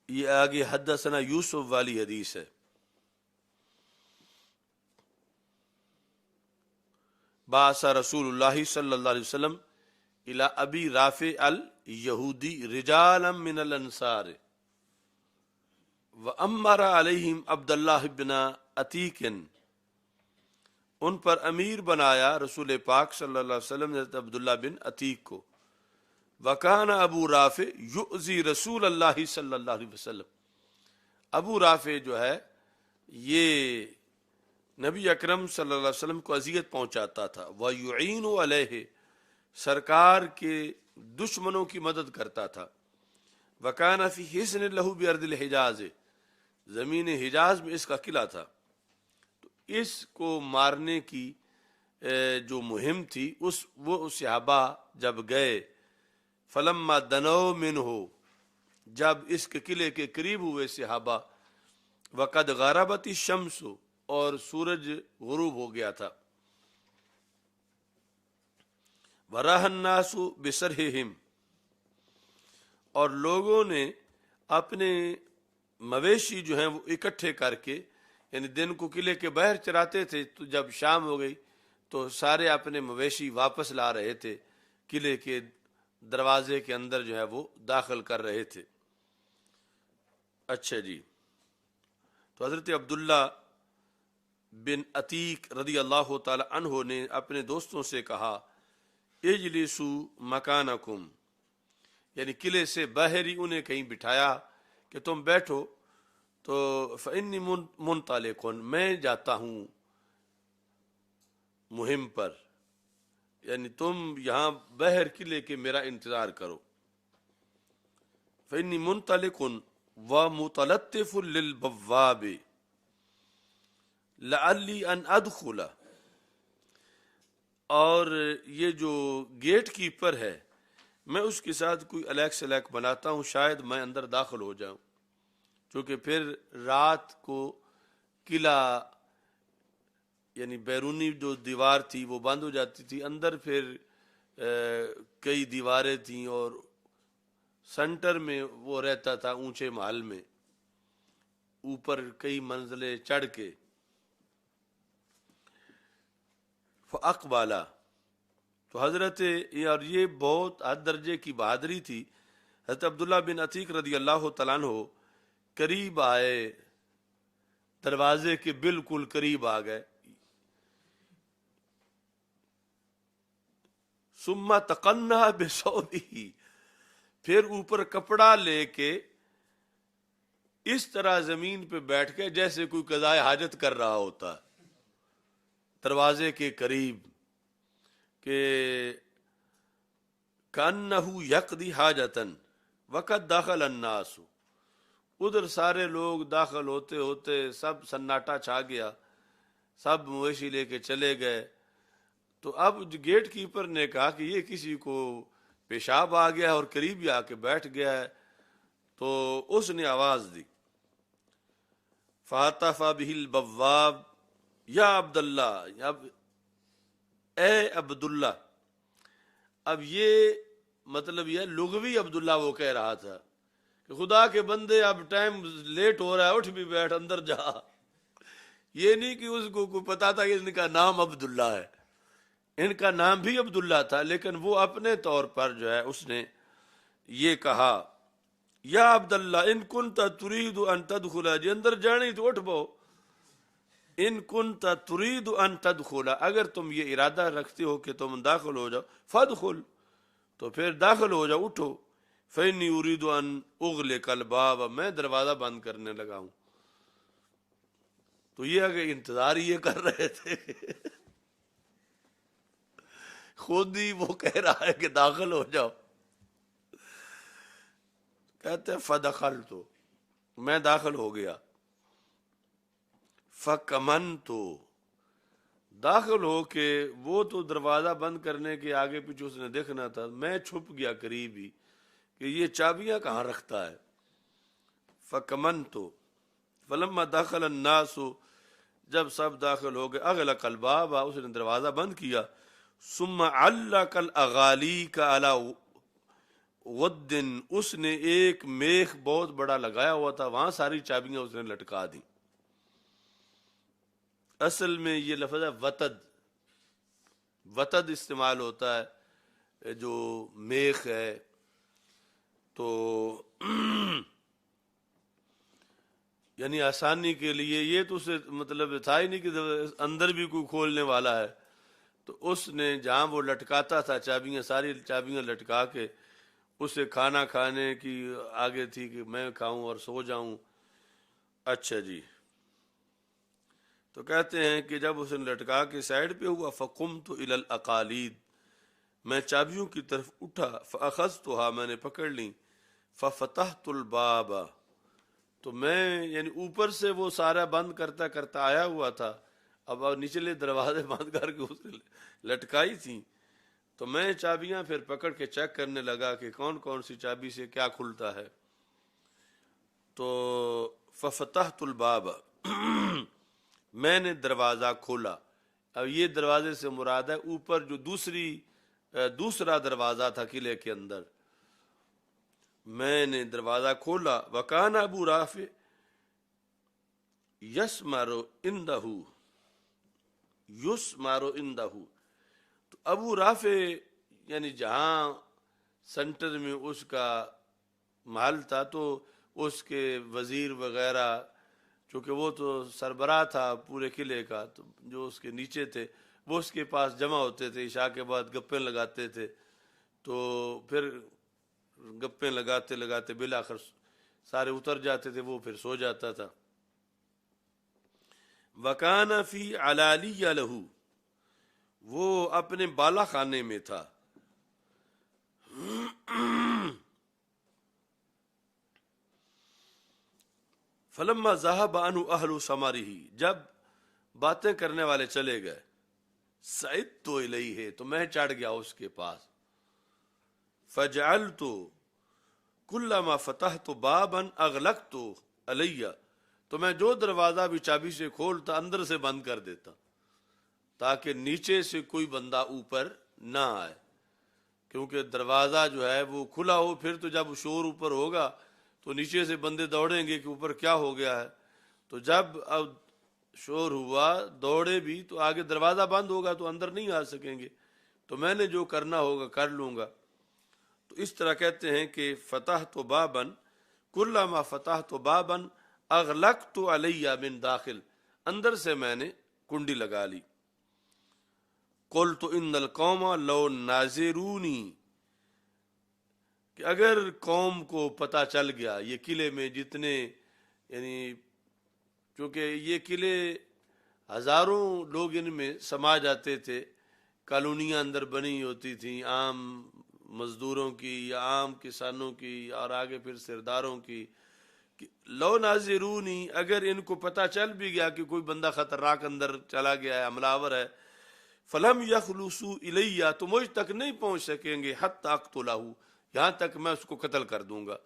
یہ آگے حدثنا یوسف والی حدیث ہے. بعث رسول اللہ صلی اللہ علیہ وسلم الی ابی رافع الیہودی رجالا من الانصار وامر علیہم عبداللہ بن عتیق، ان پر امیر بنایا رسول پاک صلی اللہ علیہ وسلم نے حضرت عبداللہ بن عتیق کو. وکان ابو رافع یؤذی رسول اللہ صلی اللہ علیہ وسلم، ابو رافع جو ہے یہ نبی اکرم صلی اللہ علیہ وسلم کو اذیت پہنچاتا تھا. وَيُعِينُ عَلَيْهِ، سرکار کے دشمنوں کی مدد کرتا تھا. وَكَانَ فِي حِصْنٍ لَهُ بِأَرْضِ الْحِجَازِ، زمین حجاز میں اس کا قلعہ تھا. تو اس کو مارنے کی جو مہم تھی وہ صحابہ جب گئے، فلما دنو منہ، جب اس کے قلعے کے قریب ہوئے صحابہ، وقد غربت الشمس، اور سورج غروب ہو گیا تھا. وراہ الناس بسرہم، اور لوگوں نے اپنے مویشی جو ہیں وہ اکٹھے کر کے، یعنی دن کو قلعے کے باہر چراتے تھے، تو جب شام ہو گئی تو سارے اپنے مویشی واپس لا رہے تھے، قلعے کے دروازے کے اندر جو ہے وہ داخل کر رہے تھے۔ اچھا جی، تو حضرت عبداللہ بن عتیق رضی اللہ تعالی عنہ نے اپنے دوستوں سے کہا اجلسو مکانکم، یعنی قلعے سے باہر ہی انہیں کہیں بٹھایا کہ تم بیٹھو، تو فإنی منطلق، میں جاتا ہوں مہم پر، یعنی تم یہاں باہر قلعے کے میرا انتظار کرو۔ فإنی منطلق ومتلطف للبواب لعلی ان ادخل، اور یہ جو گیٹ کیپر ہے میں اس کے ساتھ کوئی الیک سلیک بناتا ہوں، شاید میں اندر داخل ہو جاؤں، کیونکہ پھر رات کو قلعہ یعنی بیرونی جو دیوار تھی وہ بند ہو جاتی تھی، اندر پھر کئی دیواریں تھیں، اور سنٹر میں وہ رہتا تھا اونچے محل میں، اوپر کئی منزلیں چڑھ کے۔ فاقبالا، تو حضرت، اور یہ بہت حد درجے کی بہادری تھی، حضرت عبداللہ بن عتیق رضی اللہ تعالیٰ عنہ قریب آئے، دروازے کے بالکل قریب آ گئے۔ ثم تقنع بثوبہ، پھر اوپر کپڑا لے کے اس طرح زمین پہ بیٹھ کے جیسے کوئی قضائے حاجت کر رہا ہوتا دروازے کے قریب، کہ کأنہ یقضی حاجتاً وقد دخل الناس، ادھر سارے لوگ داخل ہوتے ہوتے سب سناٹا چھا گیا، سب مویشی لے کے چلے گئے۔ تو اب گیٹ کیپر نے کہا کہ یہ کسی کو پیشاب آ گیا اور قریب ہی آ کے بیٹھ گیا ہے، تو اس نے آواز دی فَهَتَفَ بِهِ الْبَوَّابُ یا عبداللہ، اب اے عبداللہ، اب یہ مطلب یہ لغوی عبداللہ وہ کہہ رہا تھا کہ خدا کے بندے اب ٹائم لیٹ ہو رہا ہے، اٹھ بھی بیٹھ، اندر جا۔ یہ نہیں کہ اس کو کوئی پتا تھا کہ ان کا نام عبداللہ ہے، ان کا نام بھی عبداللہ تھا، لیکن وہ اپنے طور پر جو ہے اس نے یہ کہا یا عبداللہ ان کنت ترید ان تدخل، جی اندر جانی تو اٹھ بو، ان کنت ترید ان تدخل، اگر تم یہ ارادہ رکھتے ہو کہ تم داخل ہو جاؤ، فادخل، تو پھر داخل ہو جاؤ، اٹھو۔ فإنی ارید ان اغلق الباب، میں دروازہ بند کرنے لگا ہوں۔ تو یہ اگر انتظار یہ کر رہے تھے، خود ہی وہ کہہ رہا ہے کہ داخل ہو جاؤ، کہتے ہیں فدخلت، میں داخل ہو گیا، فکمنت، داخل ہو کے وہ تو دروازہ بند کرنے کے آگے پیچھے اس نے دیکھنا تھا، میں چھپ گیا قریب ہی کہ یہ چابیاں کہاں رکھتا ہے۔ فکمنت فلما دخل الناس، جب سب داخل ہو گئے، اغلق الباب، اس نے دروازہ بند کیا، ثم علق الاغالیق علی غد، اس نے ایک میخ بہت بڑا لگایا ہوا تھا، وہاں ساری چابیاں اس نے لٹکا دی۔ اصل میں یہ لفظ ہے وتد، وتد استعمال ہوتا ہے جو میخ ہے، تو یعنی آسانی کے لیے، یہ تو اسے مطلب تھا ہی نہیں کہ اندر بھی کوئی کھولنے والا ہے، تو اس نے جہاں وہ لٹکاتا تھا چابیاں، ساری چابیاں لٹکا کے اسے کھانا کھانے کی آگے تھی کہ میں کھاؤں اور سو جاؤں۔ اچھا جی، تو کہتے ہیں کہ جب اس نے لٹکا کے سائڈ پہ ہوا، فقمت الی الاقالید، میں چابیوں کی طرف اٹھا، فاخذتها، میں نے پکڑ لی، ففتحت الباب، تو میں یعنی اوپر سے وہ سارا بند کرتا کرتا آیا ہوا تھا، اب نچلے دروازے بند کر کے اسے لٹکائی تھیں، تو میں چابیاں پھر پکڑ کے چیک کرنے لگا کہ کون کون سی چابی سے کیا کھلتا ہے، تو ففتحت الباب، میں نے دروازہ کھولا۔ اب یہ دروازے سے مراد ہے اوپر جو دوسری دوسرا دروازہ تھا قلعے کے اندر. میں نے دروازہ کھولا. وکان ابو رافع یسمر عندہ. تو ابو رافع یعنی جہاں سینٹر میں اس کا محل تھا تو اس کے وزیر وغیرہ، چونکہ وہ تو سربراہ تھا پورے قلعے کا، تو جو اس کے نیچے تھے وہ اس کے پاس جمع ہوتے تھے، عشاء کے بعد گپیں لگاتے تھے. تو پھر گپیں لگاتے لگاتے بالآخر سارے اتر جاتے تھے، وہ پھر سو جاتا تھا. وَكَانَ فِي عَلَالِيَّ لَهُ، وہ اپنے بالا خانے میں تھا. فلما ذهب عنه اهل ثمره، جب باتیں کرنے والے چلے گئے. صعدت الیہ، تو میں چڑھ گیا اس کے پاس. فجعلت کلما فتحت بابا اغلقت علیہ، تو میں جو دروازہ بھی چابی سے کھولتا اندر سے بند کر دیتا تاکہ نیچے سے کوئی بندہ اوپر نہ آئے. کیونکہ دروازہ جو ہے وہ کھلا ہو، پھر تو جب شور اوپر ہوگا تو نیچے سے بندے دوڑیں گے کہ اوپر کیا ہو گیا ہے. تو جب اب شور ہوا دوڑے بھی تو آگے دروازہ بند ہوگا تو اندر نہیں آ سکیں گے. تو میں نے جو کرنا ہوگا کر لوں گا. تو اس طرح کہتے ہیں کہ فتحت بابا کلما فتحت بابا اغلقت علیہ من داخل، اندر سے میں نے کنڈی لگا لی. قلت ان القوم لو ناظرونی، کہ اگر قوم کو پتہ چل گیا، یہ قلعے میں جتنے یعنی چونکہ یہ قلعے ہزاروں لوگ ان میں سما جاتے تھے، کالونیاں اندر بنی ہوتی تھیں عام مزدوروں کی یا عام کسانوں کی اور آگے پھر سرداروں کی. لو ناظرونی، اگر ان کو پتہ چل بھی گیا کہ کوئی بندہ خطرناک اندر چلا گیا ہے، حملہ آور ہے، فلم یخلصوا الیہ، تو مجھ تک نہیں پہنچ سکیں گے، حتی اقتلہ، یہاں تک میں اس کو قتل کر دوں گا.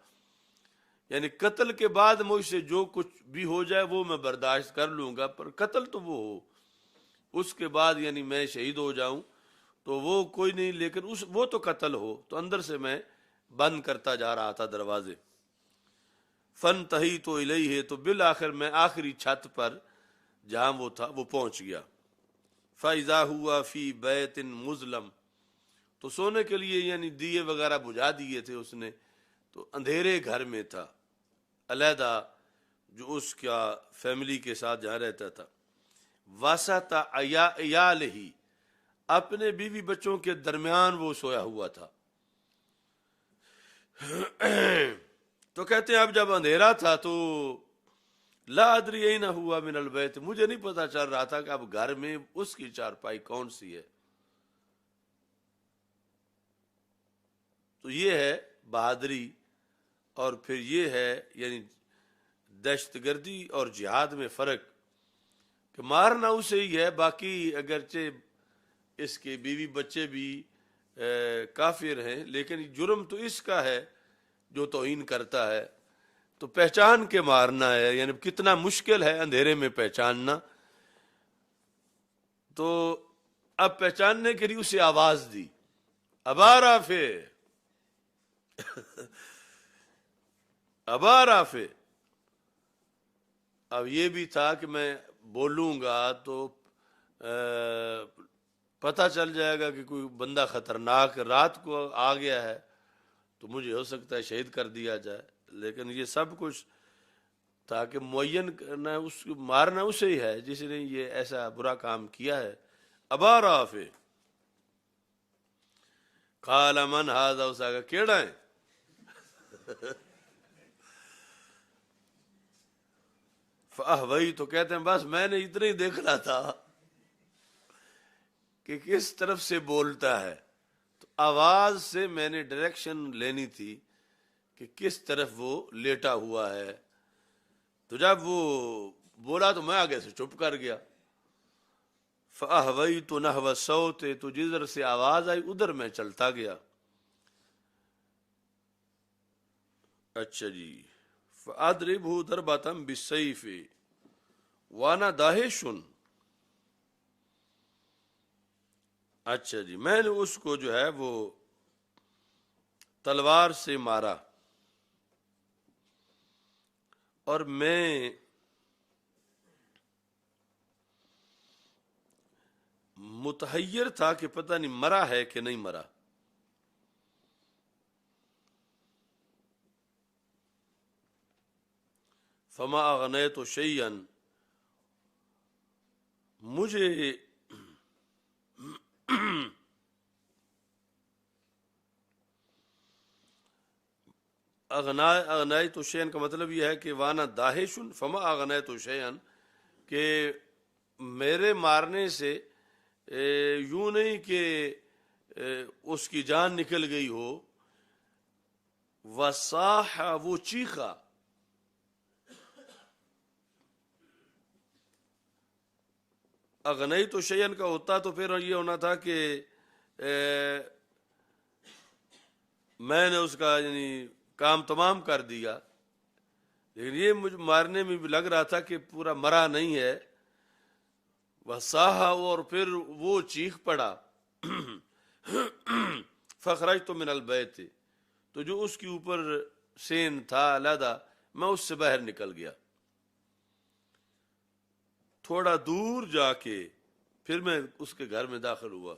یعنی قتل کے بعد مجھ سے جو کچھ بھی ہو جائے وہ میں برداشت کر لوں گا، پر قتل تو وہ ہو، اس کے بعد یعنی میں شہید ہو جاؤں تو وہ کوئی نہیں، لیکن وہ تو قتل ہو. تو اندر سے میں بند کرتا جا رہا تھا دروازے. فانتہیت الیہ، تو بالآخر میں آخری چھت پر جہاں وہ تھا وہ پہنچ گیا. فاذا ہوا فی بیت مظلم، تو سونے کے لیے یعنی دیے وغیرہ بجھا دیے تھے اس نے، تو اندھیرے گھر میں تھا علیحدہ، جو اس کا فیملی کے ساتھ جہاں رہتا تھا. وسط عیالہ، اپنے بیوی بچوں کے درمیان وہ سویا ہوا تھا. تو کہتے ہیں اب جب اندھیرا تھا تو لا ادری این ہوا من البیت، مجھے نہیں پتا چل رہا تھا کہ اب گھر میں اس کی چارپائی کون سی ہے. تو یہ ہے بہادری، اور پھر یہ ہے یعنی دہشت گردی اور جہاد میں فرق، کہ مارنا اسے ہی ہے، باقی اگرچہ اس کے بیوی بچے بھی کافر ہیں لیکن جرم تو اس کا ہے جو توہین کرتا ہے. تو پہچان کے مارنا ہے، یعنی کتنا مشکل ہے اندھیرے میں پہچاننا. تو اب پہچاننے کے لیے اسے آواز دی، ابا رافع، ابا رافع. اب یہ بھی تھا کہ میں بولوں گا تو پتہ چل جائے گا کہ کوئی بندہ خطرناک رات کو آ گیا ہے تو مجھے ہو سکتا ہے شہید کر دیا جائے. لیکن یہ سب کچھ تاکہ معین کرنا، اس کو مارنا اسے ہی ہے جس نے یہ ایسا برا کام کیا ہے. ابا رافع قال من ھذا، اس کا کیڑا ہے. فاہوئی، تو کہتے ہیں بس میں نے اتنا ہی دیکھنا تھا کہ کس طرف سے بولتا ہے، تو آواز سے میں نے ڈائریکشن لینی تھی کہ کس طرف وہ لیٹا ہوا ہے. تو جب وہ بولا تو میں آگے سے چپ کر گیا. فاہویت نحو الصوت، تو جدھر سے آواز آئی ادھر میں چلتا گیا. اچھا جی. فاضربہ ضربۃ بالسیف وانا داہش، اچھا جی، میں نے اس کو جو ہے وہ تلوار سے مارا، اور میں متحیر تھا کہ پتہ نہیں مرا ہے کہ نہیں مرا۔ فما اغنیت شیئا، مجھے اغنیت شیئا کا مطلب یہ ہے کہ وانا داہش، فما اغنیت شیئا کہ میرے مارنے سے یوں نہیں کہ اس کی جان نکل گئی ہو، وصاح، وہ چیخا، اغنیت شیئا کا ہوتا تو پھر یہ ہونا تھا کہ میں نے اس کا یعنی کام تمام کر دیا، لیکن یہ مجھے مارنے میں بھی لگ رہا تھا کہ پورا مرا نہیں ہے۔ وصاح، اور پھر وہ چیخ پڑا، فخرجت من البیت، تو جو اس کے اوپر سین تھا علیحدہ، میں اس سے باہر نکل گیا۔ تھوڑا دور جا کے پھر میں اس کے گھر میں داخل ہوا،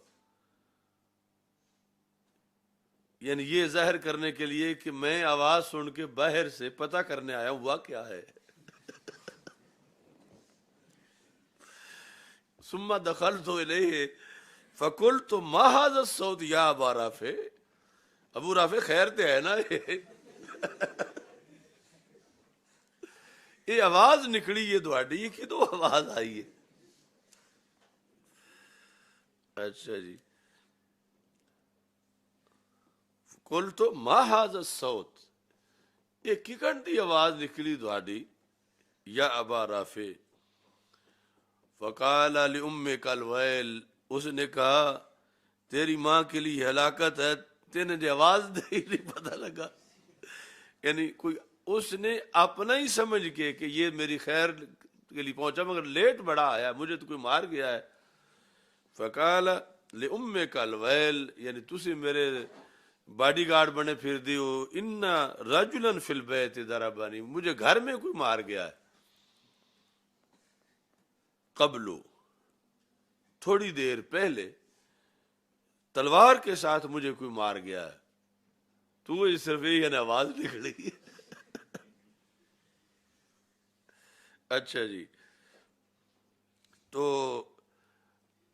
یعنی یہ ظاہر کرنے کے لیے کہ میں آواز سن کے باہر سے پتہ کرنے آیا ہوا کیا ہے۔ ثم دخلت الیہ فقلت ما ھذا الصوت یا ابا رافع، ابو رافع خیر تے ہے نا، یہ آواز نکلی یہ تہاڈی، یہ کدوں آواز آئی ہے؟ اچھا جی، قلت ما ھذا الصوت، یہ ککن دی آواز نکلی تہاڈی یا ابا رافع؟ فقال لأمک الویل، اس نے کہا تیری ماں کے لیے ہلاکت ہے، تینے جو آواز دی نہیں پتہ لگا، یعنی کوئی اس نے اپنا ہی سمجھ کے کہ یہ میری خیر کے لیے پہنچا، مگر لیٹ بڑا آیا، مجھے تو کوئی مار گیا ہے۔ فقال لأمک الویل، یعنی تسی میرے باڈی گارڈ بنے پھر دی ہو، ان رجلا فی البیت ضربنی، مجھے گھر میں کوئی مار گیا ہے، قبلو، تھوڑی دیر پہلے تلوار کے ساتھ مجھے کوئی مار گیا ہے، تو وہ صرف یہ آواز نکلی۔ اچھا جی، تو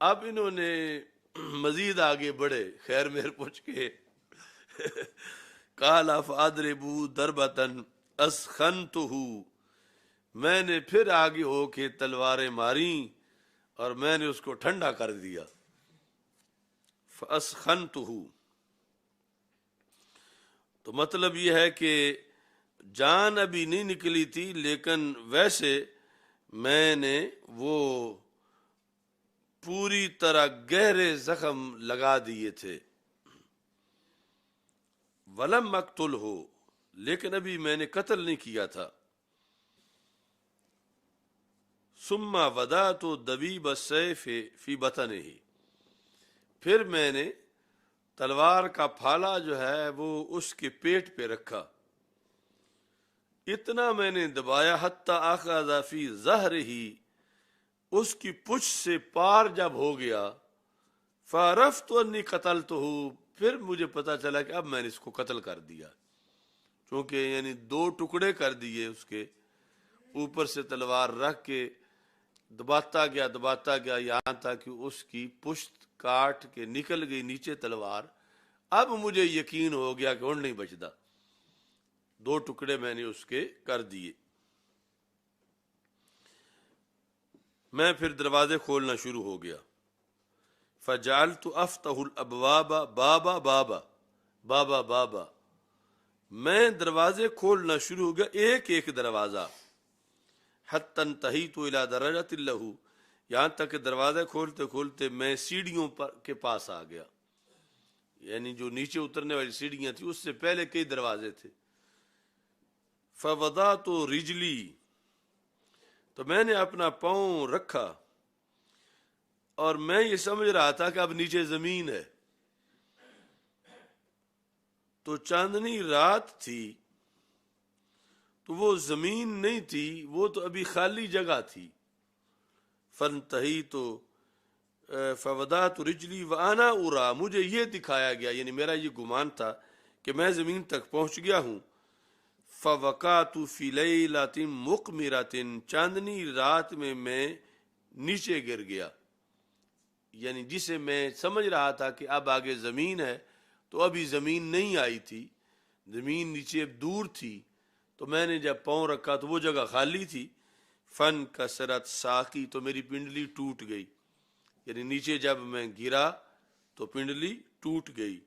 اب انہوں نے مزید آگے بڑھے، خیر مہر پوچھ کے، قال فاضربوا ضربۃ اسخنتہ، میں نے پھر آگے ہو کے تلواریں ماریں اور میں نے اس کو ٹھنڈا کر دیا۔ فاسخنتہ، تو مطلب یہ ہے کہ جان ابھی نہیں نکلی تھی، لیکن ویسے میں نے وہ پوری طرح گہرے زخم لگا دیے تھے۔ ولم اقتلہ، لیکن ابھی میں نے قتل نہیں کیا تھا۔ ثم وضعت دبیب السیف فی بطنہ، پھر میں نے تلوار کا پھالا جو ہے وہ اس کے پیٹ پہ رکھا، اتنا میں نے دبایا، حتی اخذ فی ظہرہ، اس کی پچھ سے پار جب ہو گیا، فعرفت انی قتلتہ، پھر مجھے پتا چلا کہ اب میں نے اس کو قتل کر دیا، چونکہ یعنی دو ٹکڑے کر دیے، اس کے اوپر سے تلوار رکھ کے دباتا گیا یہاں تک کہ اس کی پشت کاٹ کے نکل گئی نیچے تلوار۔ اب مجھے یقین ہو گیا کہ اور نہیں بچتا، دو ٹکڑے میں نے اس کے کر دیے۔ میں پھر دروازے کھولنا شروع ہو گیا، فجعلت افتح الابواب بابا بابا بابا بابا، میں دروازے کھولنا شروع ہو گیا، ایک ایک دروازہ، حتی انتہیت الی درجۃ لہ، یہاں تک کہ دروازے کھولتے کھولتے میں سیڑھیوں کے پاس آ گیا، یعنی جو نیچے اترنے والی سیڑھیاں تھیں اس سے پہلے کئی دروازے تھے۔ فوضعت رجلی، تو میں نے اپنا پاؤں رکھا، اور میں یہ سمجھ رہا تھا کہ اب نیچے زمین ہے، تو چاندنی رات تھی، تو وہ زمین نہیں تھی، وہ تو ابھی خالی جگہ تھی۔ فنتہی تو فودات رجلی وانا ارا، مجھے یہ دکھایا گیا، یعنی میرا یہ گمان تھا کہ میں زمین تک پہنچ گیا ہوں۔ فوقعت فی لیلۃ مقمرۃ، چاندنی رات میں نیچے گر گیا، یعنی جسے میں سمجھ رہا تھا کہ اب آگے زمین ہے، تو ابھی زمین نہیں آئی تھی، زمین نیچے دور تھی، تو میں نے جب پاؤں رکھا تو وہ جگہ خالی تھی۔ فن کسرت ساقی، تو میری پنڈلی ٹوٹ گئی، یعنی نیچے جب میں گرا تو پنڈلی ٹوٹ گئی۔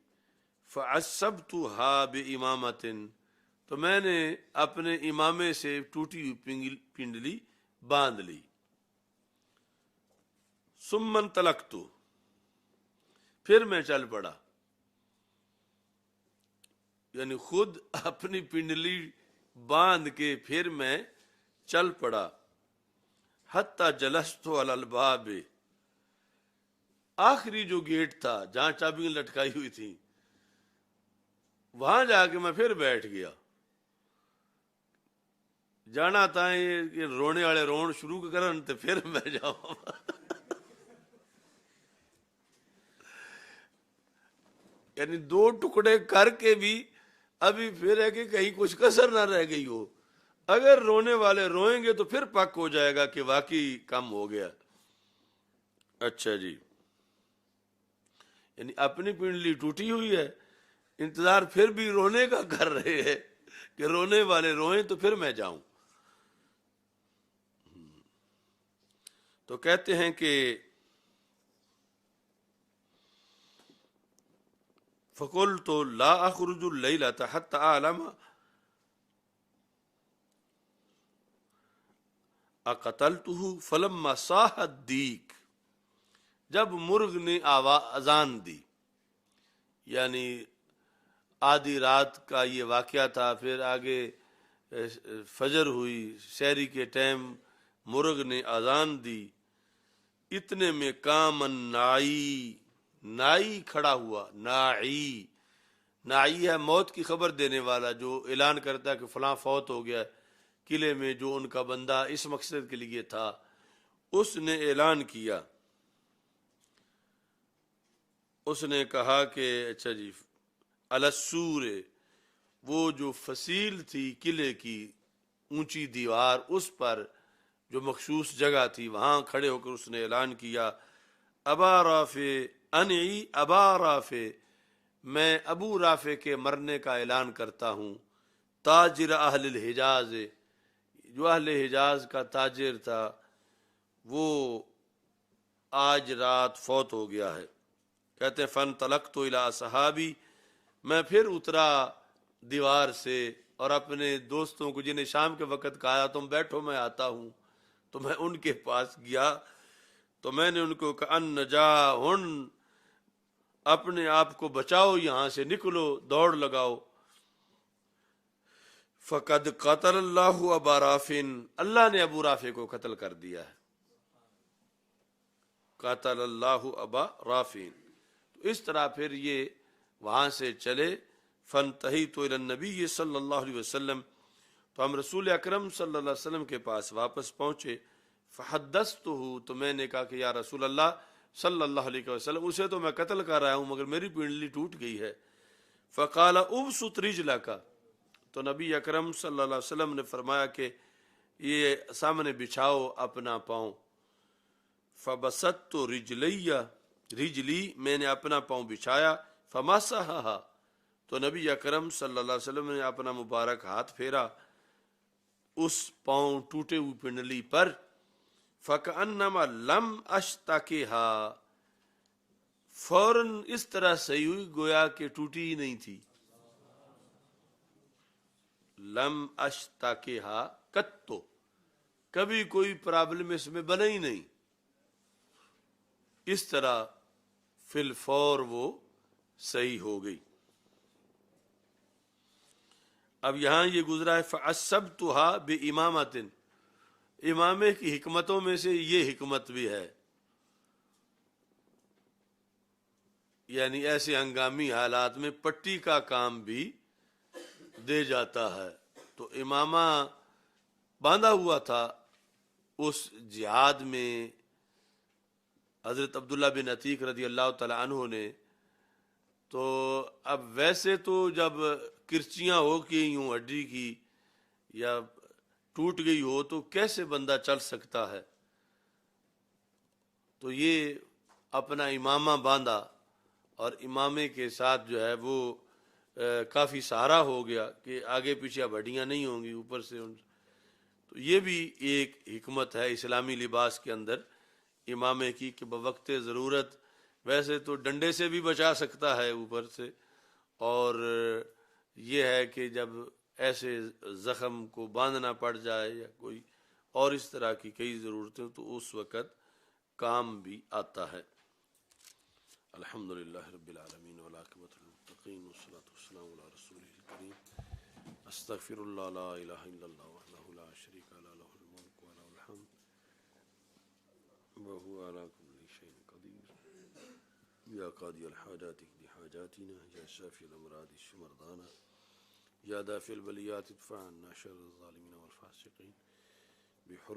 فعصبتها بامامۃ، تو میں نے اپنے امامے سے ٹوٹی ہوئی پنڈلی باندھ لی۔ ثم انطلقت، پھر میں چل پڑا، یعنی خود اپنی پنڈلی باندھ کے پھر میں چل پڑا۔ حتی جلست علی الباب، آخری جو گیٹ تھا جہاں چابیاں لٹکائی ہوئی تھیں، وہاں جا کے میں پھر بیٹھ گیا۔ جانا تھا یہ رونے والے رون شروع کرن تے پھر میں جاؤں۔ یعنی دو ٹکڑے کر کے بھی ابھی پھر ہے کہ کہیں کچھ کسر نہ رہ گئی ہو، اگر رونے والے روئیں گے تو پھر پک ہو جائے گا کہ واقعی کم ہو گیا۔ اچھا جی، یعنی اپنی پنڈلی ٹوٹی ہوئی ہے، انتظار پھر بھی رونے کا کر رہے ہیں کہ رونے والے روئیں تو پھر میں جاؤں۔ تو کہتے ہیں کہ فقلت لا اخرج اللیلۃ حتی اعلم اقتلتہ فلما صاح الدیک، جب مرغ نے اذان دی، یعنی آدھی رات کا یہ واقعہ تھا، پھر آگے فجر ہوئی، سحری کے ٹائم مرغ نے اذان دی، اتنے میں قام النائی، نائی کھڑا ہوا۔ نائی ہے موت کی خبر دینے والا، جو اعلان کرتا ہے کہ فلاں فوت ہو گیا، قلعے میں جو ان کا بندہ اس مقصد کے لیے تھا، اس نے اعلان کیا، اس نے کہا کہ اچھا جی علی السور، وہ جو فصیل تھی قلعے کی اونچی دیوار، اس پر جو مخصوص جگہ تھی وہاں کھڑے ہو کر اس نے اعلان کیا، ابا رافع انعی ابا رافع، میں ابو رافع کے مرنے کا اعلان کرتا ہوں، تاجر اہل الحجاز، جو اہل حجاز کا تاجر تھا وہ آج رات فوت ہو گیا ہے۔ کہتے ہیں فانطلقت الی اصحابی، میں پھر اترا دیوار سے اور اپنے دوستوں کو جنہیں شام کے وقت کہا تم بیٹھو میں آتا ہوں، تو میں ان کے پاس گیا، تو میں نے ان کو کہا ان نجاہن، اپنے آپ کو بچاؤ، یہاں سے نکلو، دوڑ لگاؤ۔ فقد قتل اللہ ابا رافع، اللہ نے ابو رافع کو قتل کر دیا ہے، قتل اللہ ابا رافع۔ تو اس طرح پھر یہ وہاں سے چلے، فانتہیت الی النبی صلی اللہ علیہ وسلم، تو ہم رسول اکرم صلی اللہ علیہ وسلم کے پاس واپس پہنچے۔ فحدثتہ، تو میں نے کہا کہ یا رسول اللہ صلی اللہ علیہ وسلم، اسے تو میں قتل کر رہا ہوں مگر میری پنڈلی ٹوٹ گئی ہے۔ فقال ابسط رجلک، تو نبی اکرم صلی اللہ علیہ وسلم نے فرمایا کہ یہ سامنے بچھاؤ اپنا پاؤں۔ فبسطت رجلی، میں نے اپنا پاؤں بچھایا، فمسحھا، تو نبی اکرم صلی اللہ علیہ وسلم نے اپنا مبارک ہاتھ پھیرا اس پاؤں ٹوٹے ہوئی پنڈلی پر، فکأنما لم اشتکھا، فوراً اس طرح صحیح ہوئی گویا کہ ٹوٹی ہی نہیں تھی۔ لم اشتکھا قط، کبھی کوئی پرابلم اس میں بنا ہی نہیں، اس طرح فی الفور وہ صحیح ہو گئی۔ اب یہاں یہ گزرا ہے فعصبتها بامامۃ، امامے کی حکمتوں میں سے یہ حکمت بھی ہے یعنی ایسے ہنگامی حالات میں پٹی کا کام بھی دے جاتا ہے۔ تو امامہ باندھا ہوا تھا اس جہاد میں حضرت عبداللہ بن عتیق رضی اللہ تعالی عنہ نے۔ تو اب ویسے تو جب کرچیاں ہو گئی ہوں ہڈی کی یا ٹوٹ گئی ہو تو کیسے بندہ چل سکتا ہے؟ تو یہ اپنا امامہ باندھا اور امامے کے ساتھ جو ہے وہ کافی سہارا ہو گیا کہ آگے پیچھے اب ہڈیاں نہیں ہوں گی اوپر سے تو یہ بھی ایک حکمت ہے اسلامی لباس کے اندر امامے کی کہ بوقت ضرورت ویسے تو ڈنڈے سے بھی بچا سکتا ہے اوپر سے، اور یہ ہے کہ جب ایسے زخم کو باندھنا پڑ جائے یا کوئی اور اس طرح کی کئی ضرورتیں تو اس وقت کام بھی آتا ہے۔ الحمدللہ رب العالمین والعاقبۃ للمتقین والصلاۃ والسلام علی رسولہ الکریم۔ استغفر اللہ لا الہ الا اللہ وحدہ لا شریک لہ لہ الملک و لہ الحمد وهو على كل شيء قدیر۔ یا قاضی الحاجات اقض حاجاتنا، یا شافی الامراض اشف مرضانا، یا دافع البلیات ادفع عنا شر الظالمین والفاسقین بحرمة